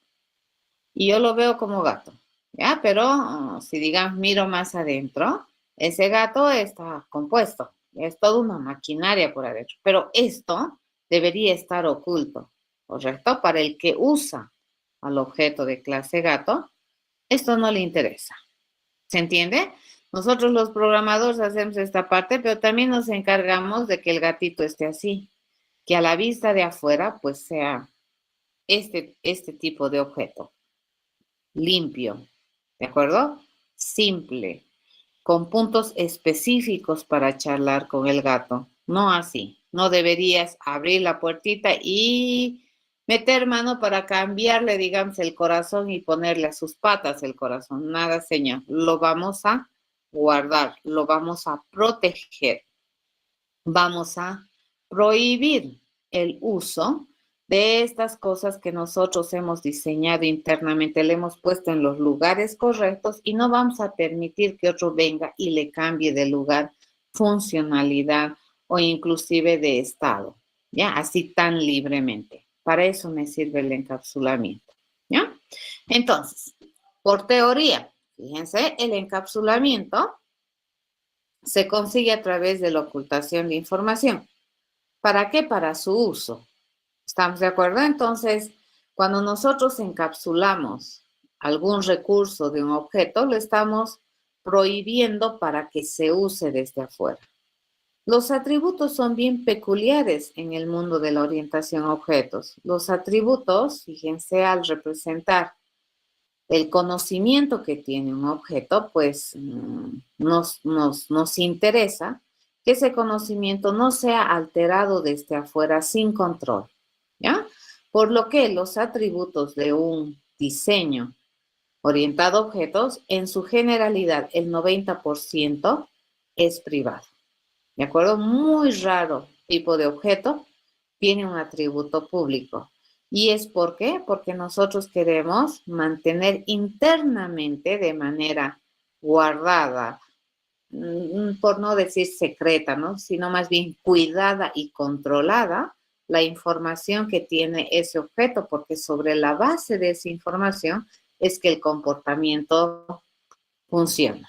y yo lo veo como gato, ¿ya? Pero si digamos, miro más adentro, ese gato está compuesto, es toda una maquinaria por adentro, pero esto debería estar oculto, ¿correcto? Para el que usa al objeto de clase gato, esto no le interesa. ¿Se entiende? Nosotros los programadores hacemos esta parte, pero también nos encargamos de que el gatito esté así, que a la vista de afuera, pues sea este tipo de objeto. Limpio, ¿de acuerdo? Simple, con puntos específicos para charlar con el gato. No así. No deberías abrir la puertita y meter mano para cambiarle, digamos, el corazón y ponerle a sus patas el corazón. Nada, señor. Lo vamos a guardar, lo vamos a proteger. Vamos a prohibir el uso de estas cosas que nosotros hemos diseñado internamente, le hemos puesto en los lugares correctos y no vamos a permitir que otro venga y le cambie de lugar, funcionalidad o inclusive de estado, ¿ya? Así tan libremente. Para eso me sirve el encapsulamiento, ¿ya? Entonces, por teoría, fíjense, el encapsulamiento se consigue a través de la ocultación de información. ¿Para qué? Para su uso. ¿Estamos de acuerdo? Entonces, cuando nosotros encapsulamos algún recurso de un objeto, lo estamos prohibiendo para que se use desde afuera. Los atributos son bien peculiares en el mundo de la orientación a objetos. Los atributos, fíjense, al representar el conocimiento que tiene un objeto, pues nos interesa que ese conocimiento no sea alterado desde afuera sin control, ¿ya? Por lo que los atributos de un diseño orientado a objetos, en su generalidad, el 90% es privado, ¿de acuerdo? Muy raro tipo de objeto tiene un atributo público. ¿Y es por qué? Porque nosotros queremos mantener internamente de manera guardada, por no decir secreta, ¿no? Sino más bien cuidada y controlada la información que tiene ese objeto, porque sobre la base de esa información es que el comportamiento funciona,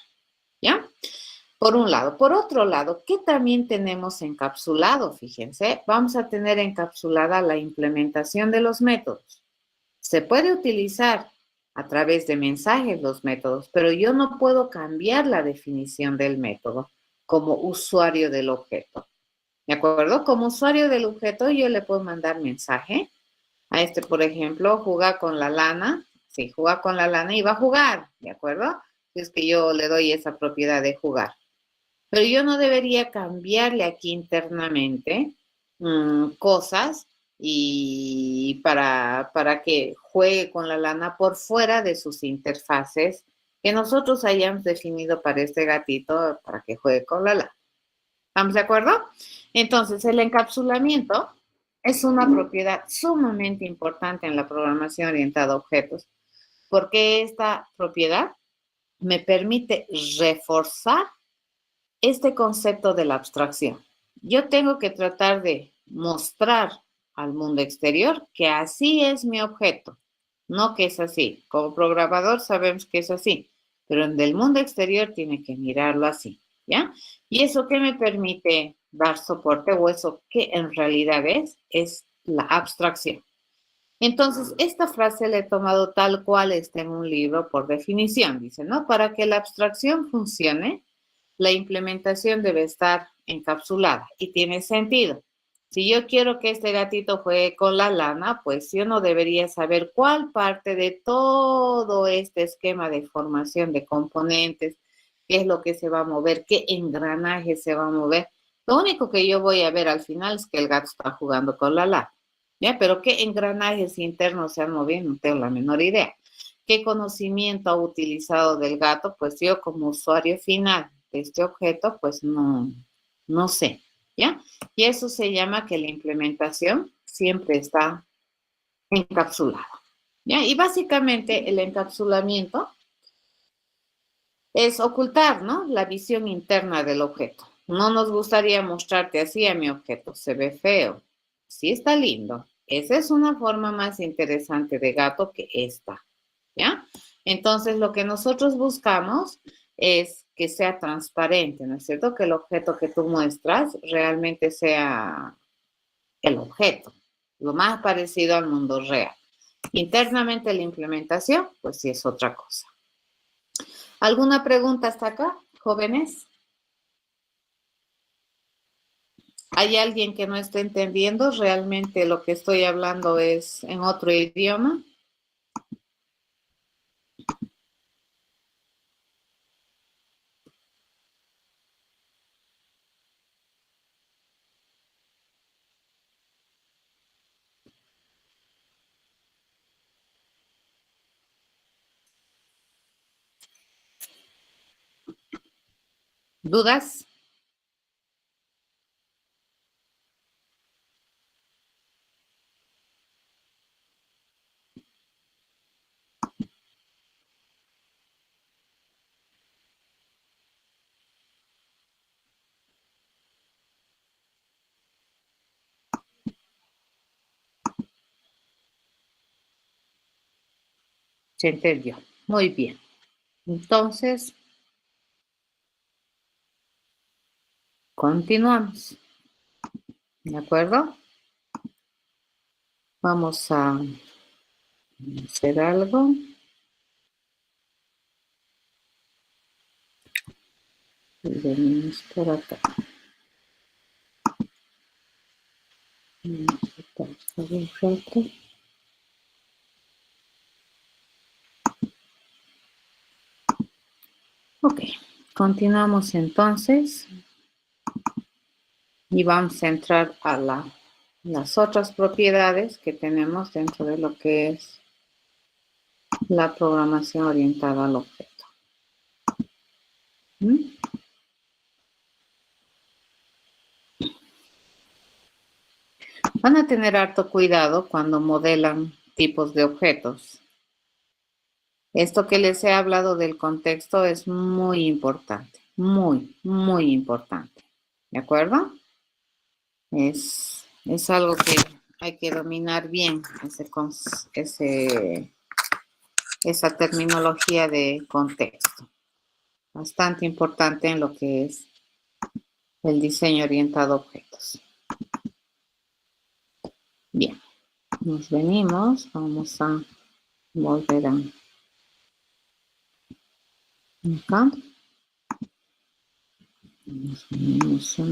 ¿ya? Por un lado. Por otro lado, ¿qué también tenemos encapsulado? Fíjense, vamos a tener encapsulada la implementación de los métodos. Se puede utilizar a través de mensajes los métodos, pero yo no puedo cambiar la definición del método como usuario del objeto. ¿De acuerdo? Como usuario del objeto yo le puedo mandar mensaje a este, por ejemplo, jugar con la lana. Sí, jugar con la lana y va a jugar, ¿de acuerdo? Es que yo le doy esa propiedad de jugar. Pero yo no debería cambiarle aquí internamente cosas y para que juegue con la lana por fuera de sus interfaces que nosotros hayamos definido para este gatito para que juegue con la lana. ¿Estamos de acuerdo? Entonces, el encapsulamiento es una propiedad sumamente importante en la programación orientada a objetos, porque esta propiedad me permite reforzar este concepto de la abstracción. Yo tengo que tratar de mostrar al mundo exterior que así es mi objeto, no que es así. Como programador sabemos que es así, pero en el mundo exterior tiene que mirarlo así, ¿ya? ¿Y eso qué me permite dar soporte o eso que en realidad es la abstracción? Entonces, esta frase la he tomado tal cual está en un libro por definición. Dice, ¿no? Para que la abstracción funcione, la implementación debe estar encapsulada y tiene sentido. Si yo quiero que este gatito juegue con la lana, pues yo no debería saber cuál parte de todo este esquema de formación de componentes, qué es lo que se va a mover, qué engranaje se va a mover. Lo único que yo voy a ver al final es que el gato está jugando con la lana. ¿Ya? Pero qué engranajes internos se han movido, no tengo la menor idea. ¿Qué conocimiento ha utilizado del gato? Pues yo como usuario final de este objeto, pues no sé, ¿ya? Y eso se llama que la implementación siempre está encapsulada, ¿ya? Y básicamente el encapsulamiento es ocultar, ¿no? La visión interna del objeto. No nos gustaría mostrarte así a mi objeto, se ve feo. Sí está lindo. Esa es una forma más interesante de gato que esta, ¿ya? Entonces, lo que nosotros buscamos es que sea transparente, ¿no es cierto? Que el objeto que tú muestras realmente sea el objeto, lo más parecido al mundo real. Internamente la implementación, pues sí es otra cosa. ¿Alguna pregunta hasta acá, jóvenes? ¿Hay alguien que no esté entendiendo? ¿Realmente lo que estoy hablando es en otro idioma? ¿Dudas? ¿Se entendió? Muy bien. Entonces, continuamos. ¿De acuerdo? Vamos a hacer algo. Y venimos por acá. Un rato. Ok, continuamos entonces y vamos a entrar a las otras propiedades que tenemos dentro de lo que es la programación orientada al objeto. ¿Mm? Van a tener harto cuidado cuando modelan tipos de objetos. Esto que les he hablado del contexto es muy importante, muy importante. ¿De acuerdo? Es algo que hay que dominar bien, esa terminología de contexto. Bastante importante en lo que es el diseño orientado a objetos. Bien, nos venimos, vamos a volver a acá. Nos venimos a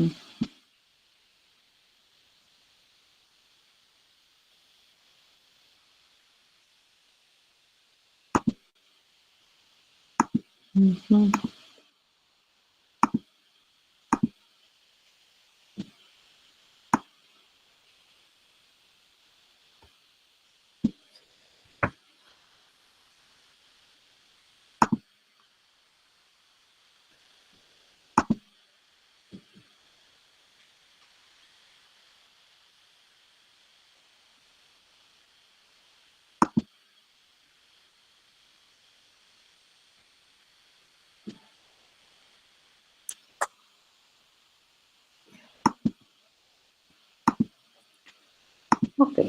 ok.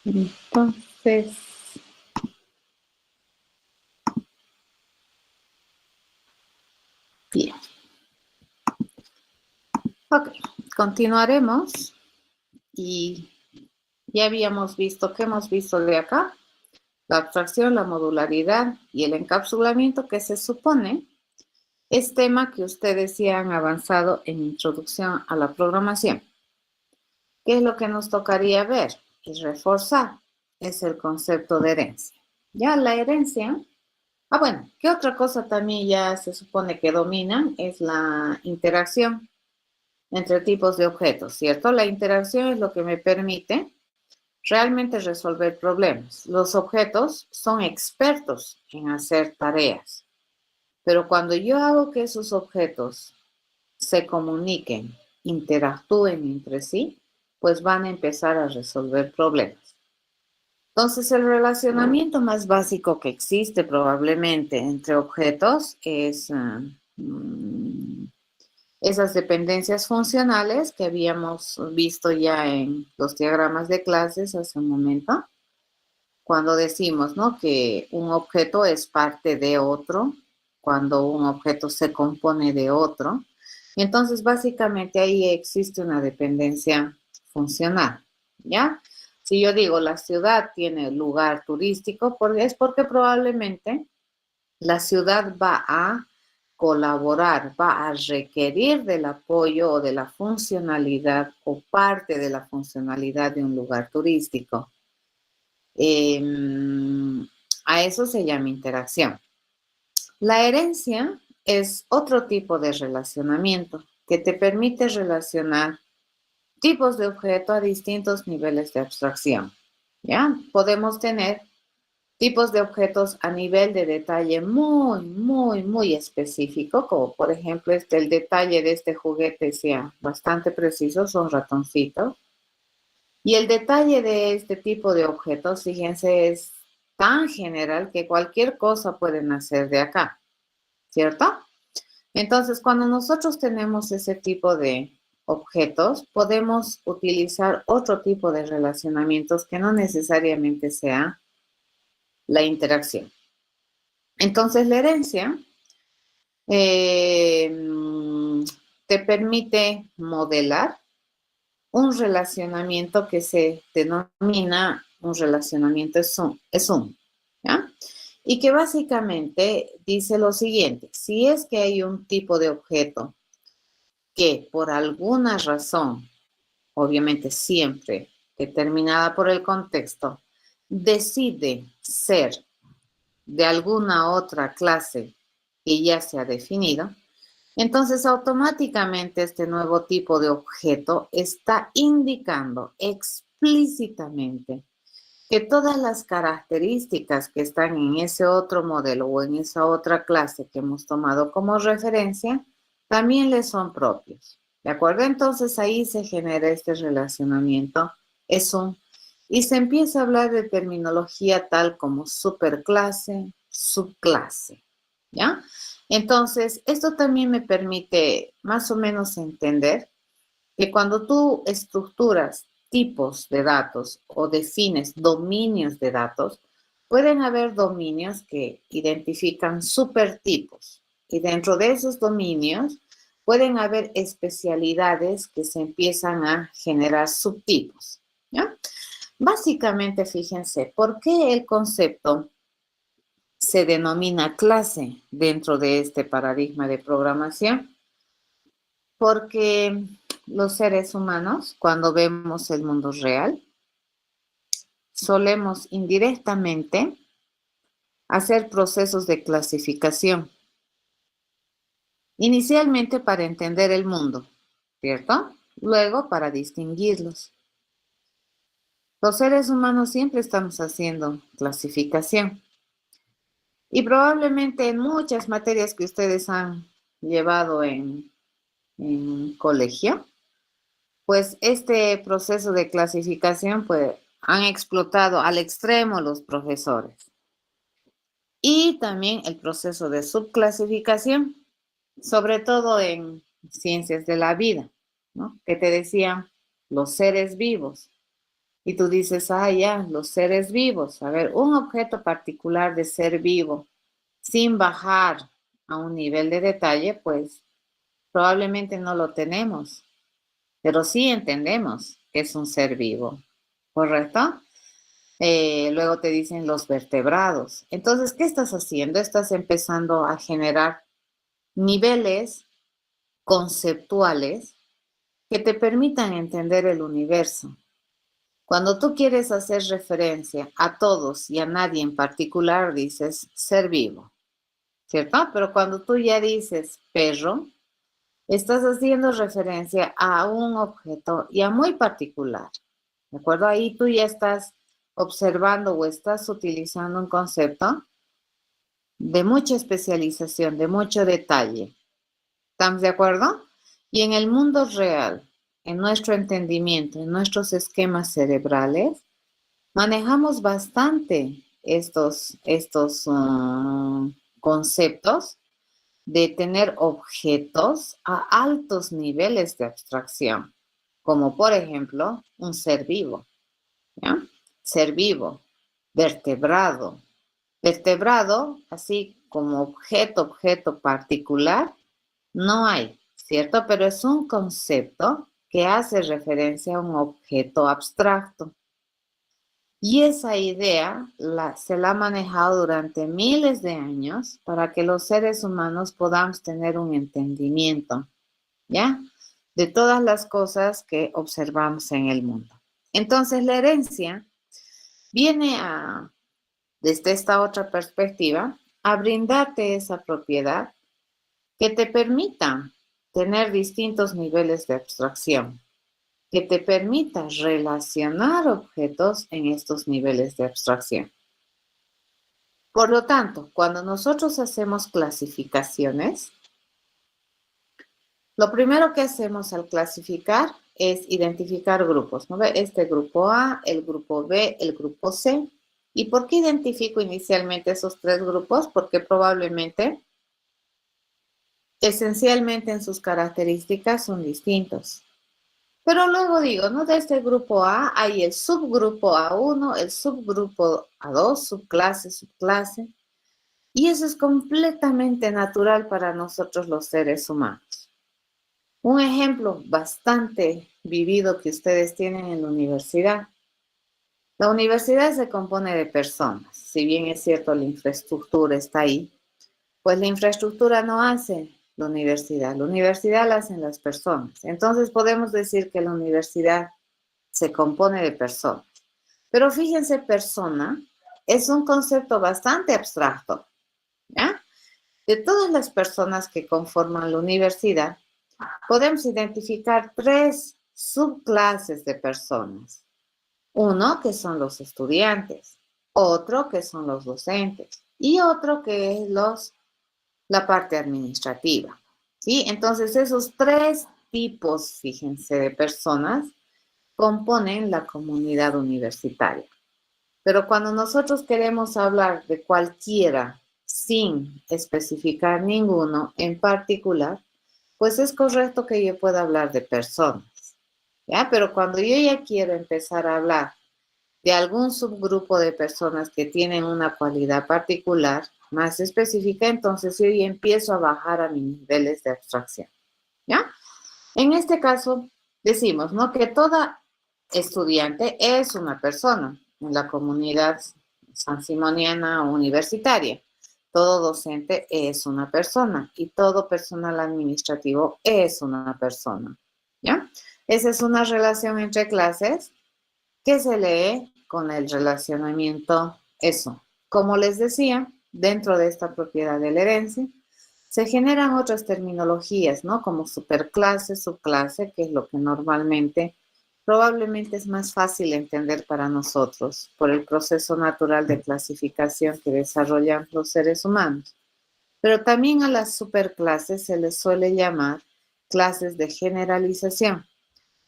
Entonces, bien. Ok, continuaremos y ya habíamos visto, ¿qué hemos visto de acá? La abstracción, la modularidad y el encapsulamiento que se supone es tema que ustedes ya han avanzado en introducción a la programación. ¿Qué es lo que nos tocaría ver? Y reforzar. Es el concepto de herencia. Ya la herencia. Bueno, ¿qué otra cosa también ya se supone que dominan? Es la interacción entre tipos de objetos, ¿cierto? La interacción es lo que me permite realmente resolver problemas. Los objetos son expertos en hacer tareas, pero cuando yo hago que esos objetos se comuniquen, interactúen entre sí, pues van a empezar a resolver problemas. Entonces, el relacionamiento más básico que existe probablemente entre objetos es esas dependencias funcionales que habíamos visto ya en los diagramas de clases hace un momento, cuando decimos, ¿no?, que un objeto es parte de otro, cuando un objeto se compone de otro. Entonces, básicamente ahí existe una dependencia funcional, ¿ya? Si yo digo la ciudad tiene lugar turístico, es porque probablemente la ciudad va a colaborar, va a requerir del apoyo o de la funcionalidad o parte de la funcionalidad de un lugar turístico. A eso se llama interacción. La herencia es otro tipo de relacionamiento que te permite relacionar tipos de objeto a distintos niveles de abstracción. ¿Ya? Podemos tener tipos de objetos a nivel de detalle muy específico, como por ejemplo el detalle de este juguete sea bastante preciso, son ratoncitos. Y el detalle de este tipo de objetos, fíjense, es tan general que cualquier cosa puede nacer de acá, ¿cierto? Entonces, cuando nosotros tenemos ese tipo de objetos, podemos utilizar otro tipo de relacionamientos que no necesariamente sea la interacción. Entonces, la herencia te permite modelar un relacionamiento que se denomina un relacionamiento Sum, ¿ya? Y que básicamente dice lo siguiente: si es que hay un tipo de objeto que por alguna razón, obviamente siempre determinada por el contexto, decide ser de alguna otra clase que ya se ha definido, entonces automáticamente este nuevo tipo de objeto está indicando explícitamente que todas las características que están en ese otro modelo o en esa otra clase que hemos tomado como referencia también le son propios. ¿De acuerdo? Entonces ahí se genera este relacionamiento y se empieza a hablar de terminología tal como superclase, subclase, ¿ya? Entonces, esto también me permite más o menos entender que cuando tú estructuras tipos de datos o defines dominios de datos, pueden haber dominios que identifican supertipos y dentro de esos dominios pueden haber especialidades que se empiezan a generar subtipos, ¿ya? Básicamente, fíjense, ¿por qué el concepto se denomina clase dentro de este paradigma de programación? Porque los seres humanos, cuando vemos el mundo real, solemos indirectamente hacer procesos de clasificación. Inicialmente para entender el mundo, ¿cierto? Luego para distinguirlos. Los seres humanos siempre estamos haciendo clasificación. Y probablemente en muchas materias que ustedes han llevado en colegio, pues este proceso de clasificación pues han explotado al extremo los profesores. Y también el proceso de subclasificación, sobre todo en ciencias de la vida, ¿no? Que te decían los seres vivos. Y tú dices, ya, los seres vivos. A ver, un objeto particular de ser vivo, sin bajar a un nivel de detalle, pues probablemente no lo tenemos. Pero sí entendemos que es un ser vivo, ¿correcto? Luego te dicen los vertebrados. Entonces, ¿qué estás haciendo? Estás empezando a generar niveles conceptuales que te permitan entender el universo. Cuando tú quieres hacer referencia a todos y a nadie en particular, dices ser vivo, ¿cierto? Pero cuando tú ya dices perro, estás haciendo referencia a un objeto ya muy particular, ¿de acuerdo? Ahí tú ya estás observando o estás utilizando un concepto de mucha especialización, de mucho detalle. ¿Estamos de acuerdo? Y en el mundo real, en nuestro entendimiento, en nuestros esquemas cerebrales, manejamos bastante estos conceptos de tener objetos a altos niveles de abstracción, como por ejemplo un ser vivo, ¿ya? Ser vivo, vertebrado. Vertebrado, así como objeto particular, no hay, ¿cierto? Pero es un concepto que hace referencia a un objeto abstracto. Y esa idea se la ha manejado durante miles de años para que los seres humanos podamos tener un entendimiento, ¿ya? De todas las cosas que observamos en el mundo. Entonces, la herencia viene desde esta otra perspectiva, a brindarte esa propiedad que te permita tener distintos niveles de abstracción, que te permita relacionar objetos en estos niveles de abstracción. Por lo tanto, cuando nosotros hacemos clasificaciones, lo primero que hacemos al clasificar es identificar grupos, ¿no ve? Este grupo A, el grupo B, el grupo C. ¿Y por qué identifico inicialmente esos tres grupos? Porque probablemente, esencialmente en sus características son distintos. Pero luego digo, ¿no? De este grupo A hay el subgrupo A1, el subgrupo A2, subclase, subclase. Y eso es completamente natural para nosotros los seres humanos. Un ejemplo bastante vivido que ustedes tienen en la universidad. La universidad se compone de personas. Si bien es cierto, la infraestructura está ahí, pues la infraestructura no hace la universidad la hacen las personas. Entonces podemos decir que la universidad se compone de personas. Pero fíjense, persona es un concepto bastante abstracto, ¿ya? De todas las personas que conforman la universidad, podemos identificar 3 subclases de personas. Uno que son los estudiantes, otro que son los docentes y otro que es la parte administrativa, ¿sí? Entonces, esos 3 tipos, fíjense, de personas componen la comunidad universitaria. Pero cuando nosotros queremos hablar de cualquiera sin especificar ninguno en particular, pues es correcto que yo pueda hablar de personas, ¿ya? Pero cuando yo ya quiero empezar a hablar de algún subgrupo de personas que tienen una cualidad particular, más específica, entonces yo ya empiezo a bajar a mis niveles de abstracción, ¿ya? En este caso, decimos, ¿no? Que toda estudiante es una persona en la comunidad sansimoniana universitaria. Todo docente es una persona y todo personal administrativo es una persona, ¿ya? Esa es una relación entre clases que se lee con el relacionamiento eso. Como les decía, dentro de esta propiedad de la herencia, se generan otras terminologías, ¿no? Como superclase, subclase, que es lo que normalmente, probablemente es más fácil entender para nosotros por el proceso natural de clasificación que desarrollan los seres humanos. Pero también a las superclases se les suele llamar clases de generalización,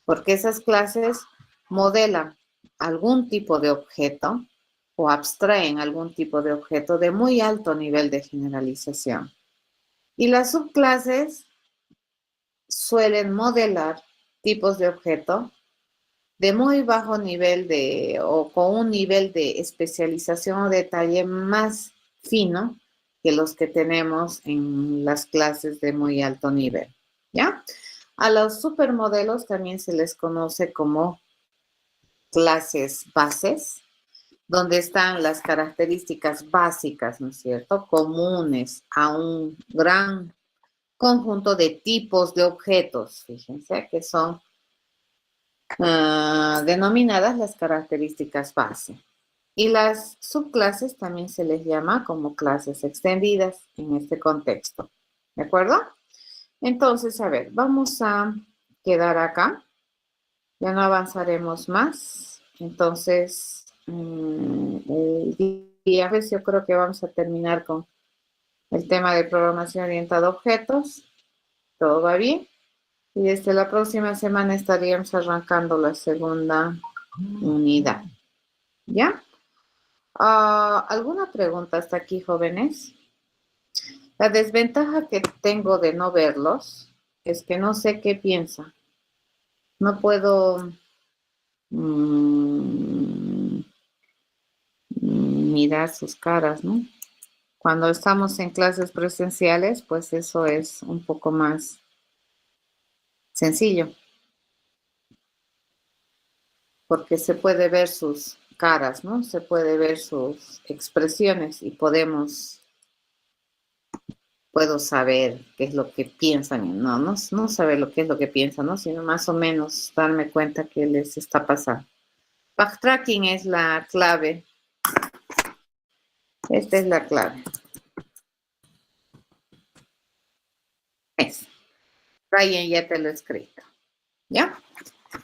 porque esas clases modelan algún tipo de objeto o abstraen algún tipo de objeto de muy alto nivel de generalización. Y las subclases suelen modelar tipos de objeto de muy bajo nivel o con un nivel de especialización o detalle más fino que los que tenemos en las clases de muy alto nivel, ¿ya? A los supermodelos también se les conoce como clases bases, donde están las características básicas, ¿no es cierto?, comunes a un gran conjunto de tipos de objetos, fíjense, que son denominadas las características base. Y las subclases también se les llama como clases extendidas en este contexto, ¿de acuerdo? Entonces, a ver, vamos a quedar acá. Ya no avanzaremos más. Entonces, el día pues yo creo que vamos a terminar con el tema de programación orientada a objetos. Todo va bien. Y desde la próxima semana estaríamos arrancando la segunda unidad. ¿Ya? ¿Alguna pregunta hasta aquí, jóvenes? La desventaja que tengo de no verlos es que no sé qué piensa. No puedo mirar sus caras, ¿no? Cuando estamos en clases presenciales, pues eso es un poco más sencillo, porque se puede ver sus caras, ¿no? Se puede ver sus expresiones y puedo saber qué es lo que piensan, no saber lo que es lo que piensan, ¿no? Sino más o menos darme cuenta qué les está pasando. Backtracking es la clave. Esta es la clave. Ryan ya te lo he escrito, ¿ya?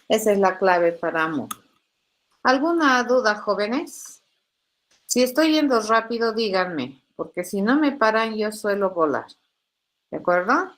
Esa es la clave para amor. ¿Alguna duda, jóvenes? Si estoy yendo rápido, díganme, porque si no me paran, yo suelo volar. ¿De acuerdo?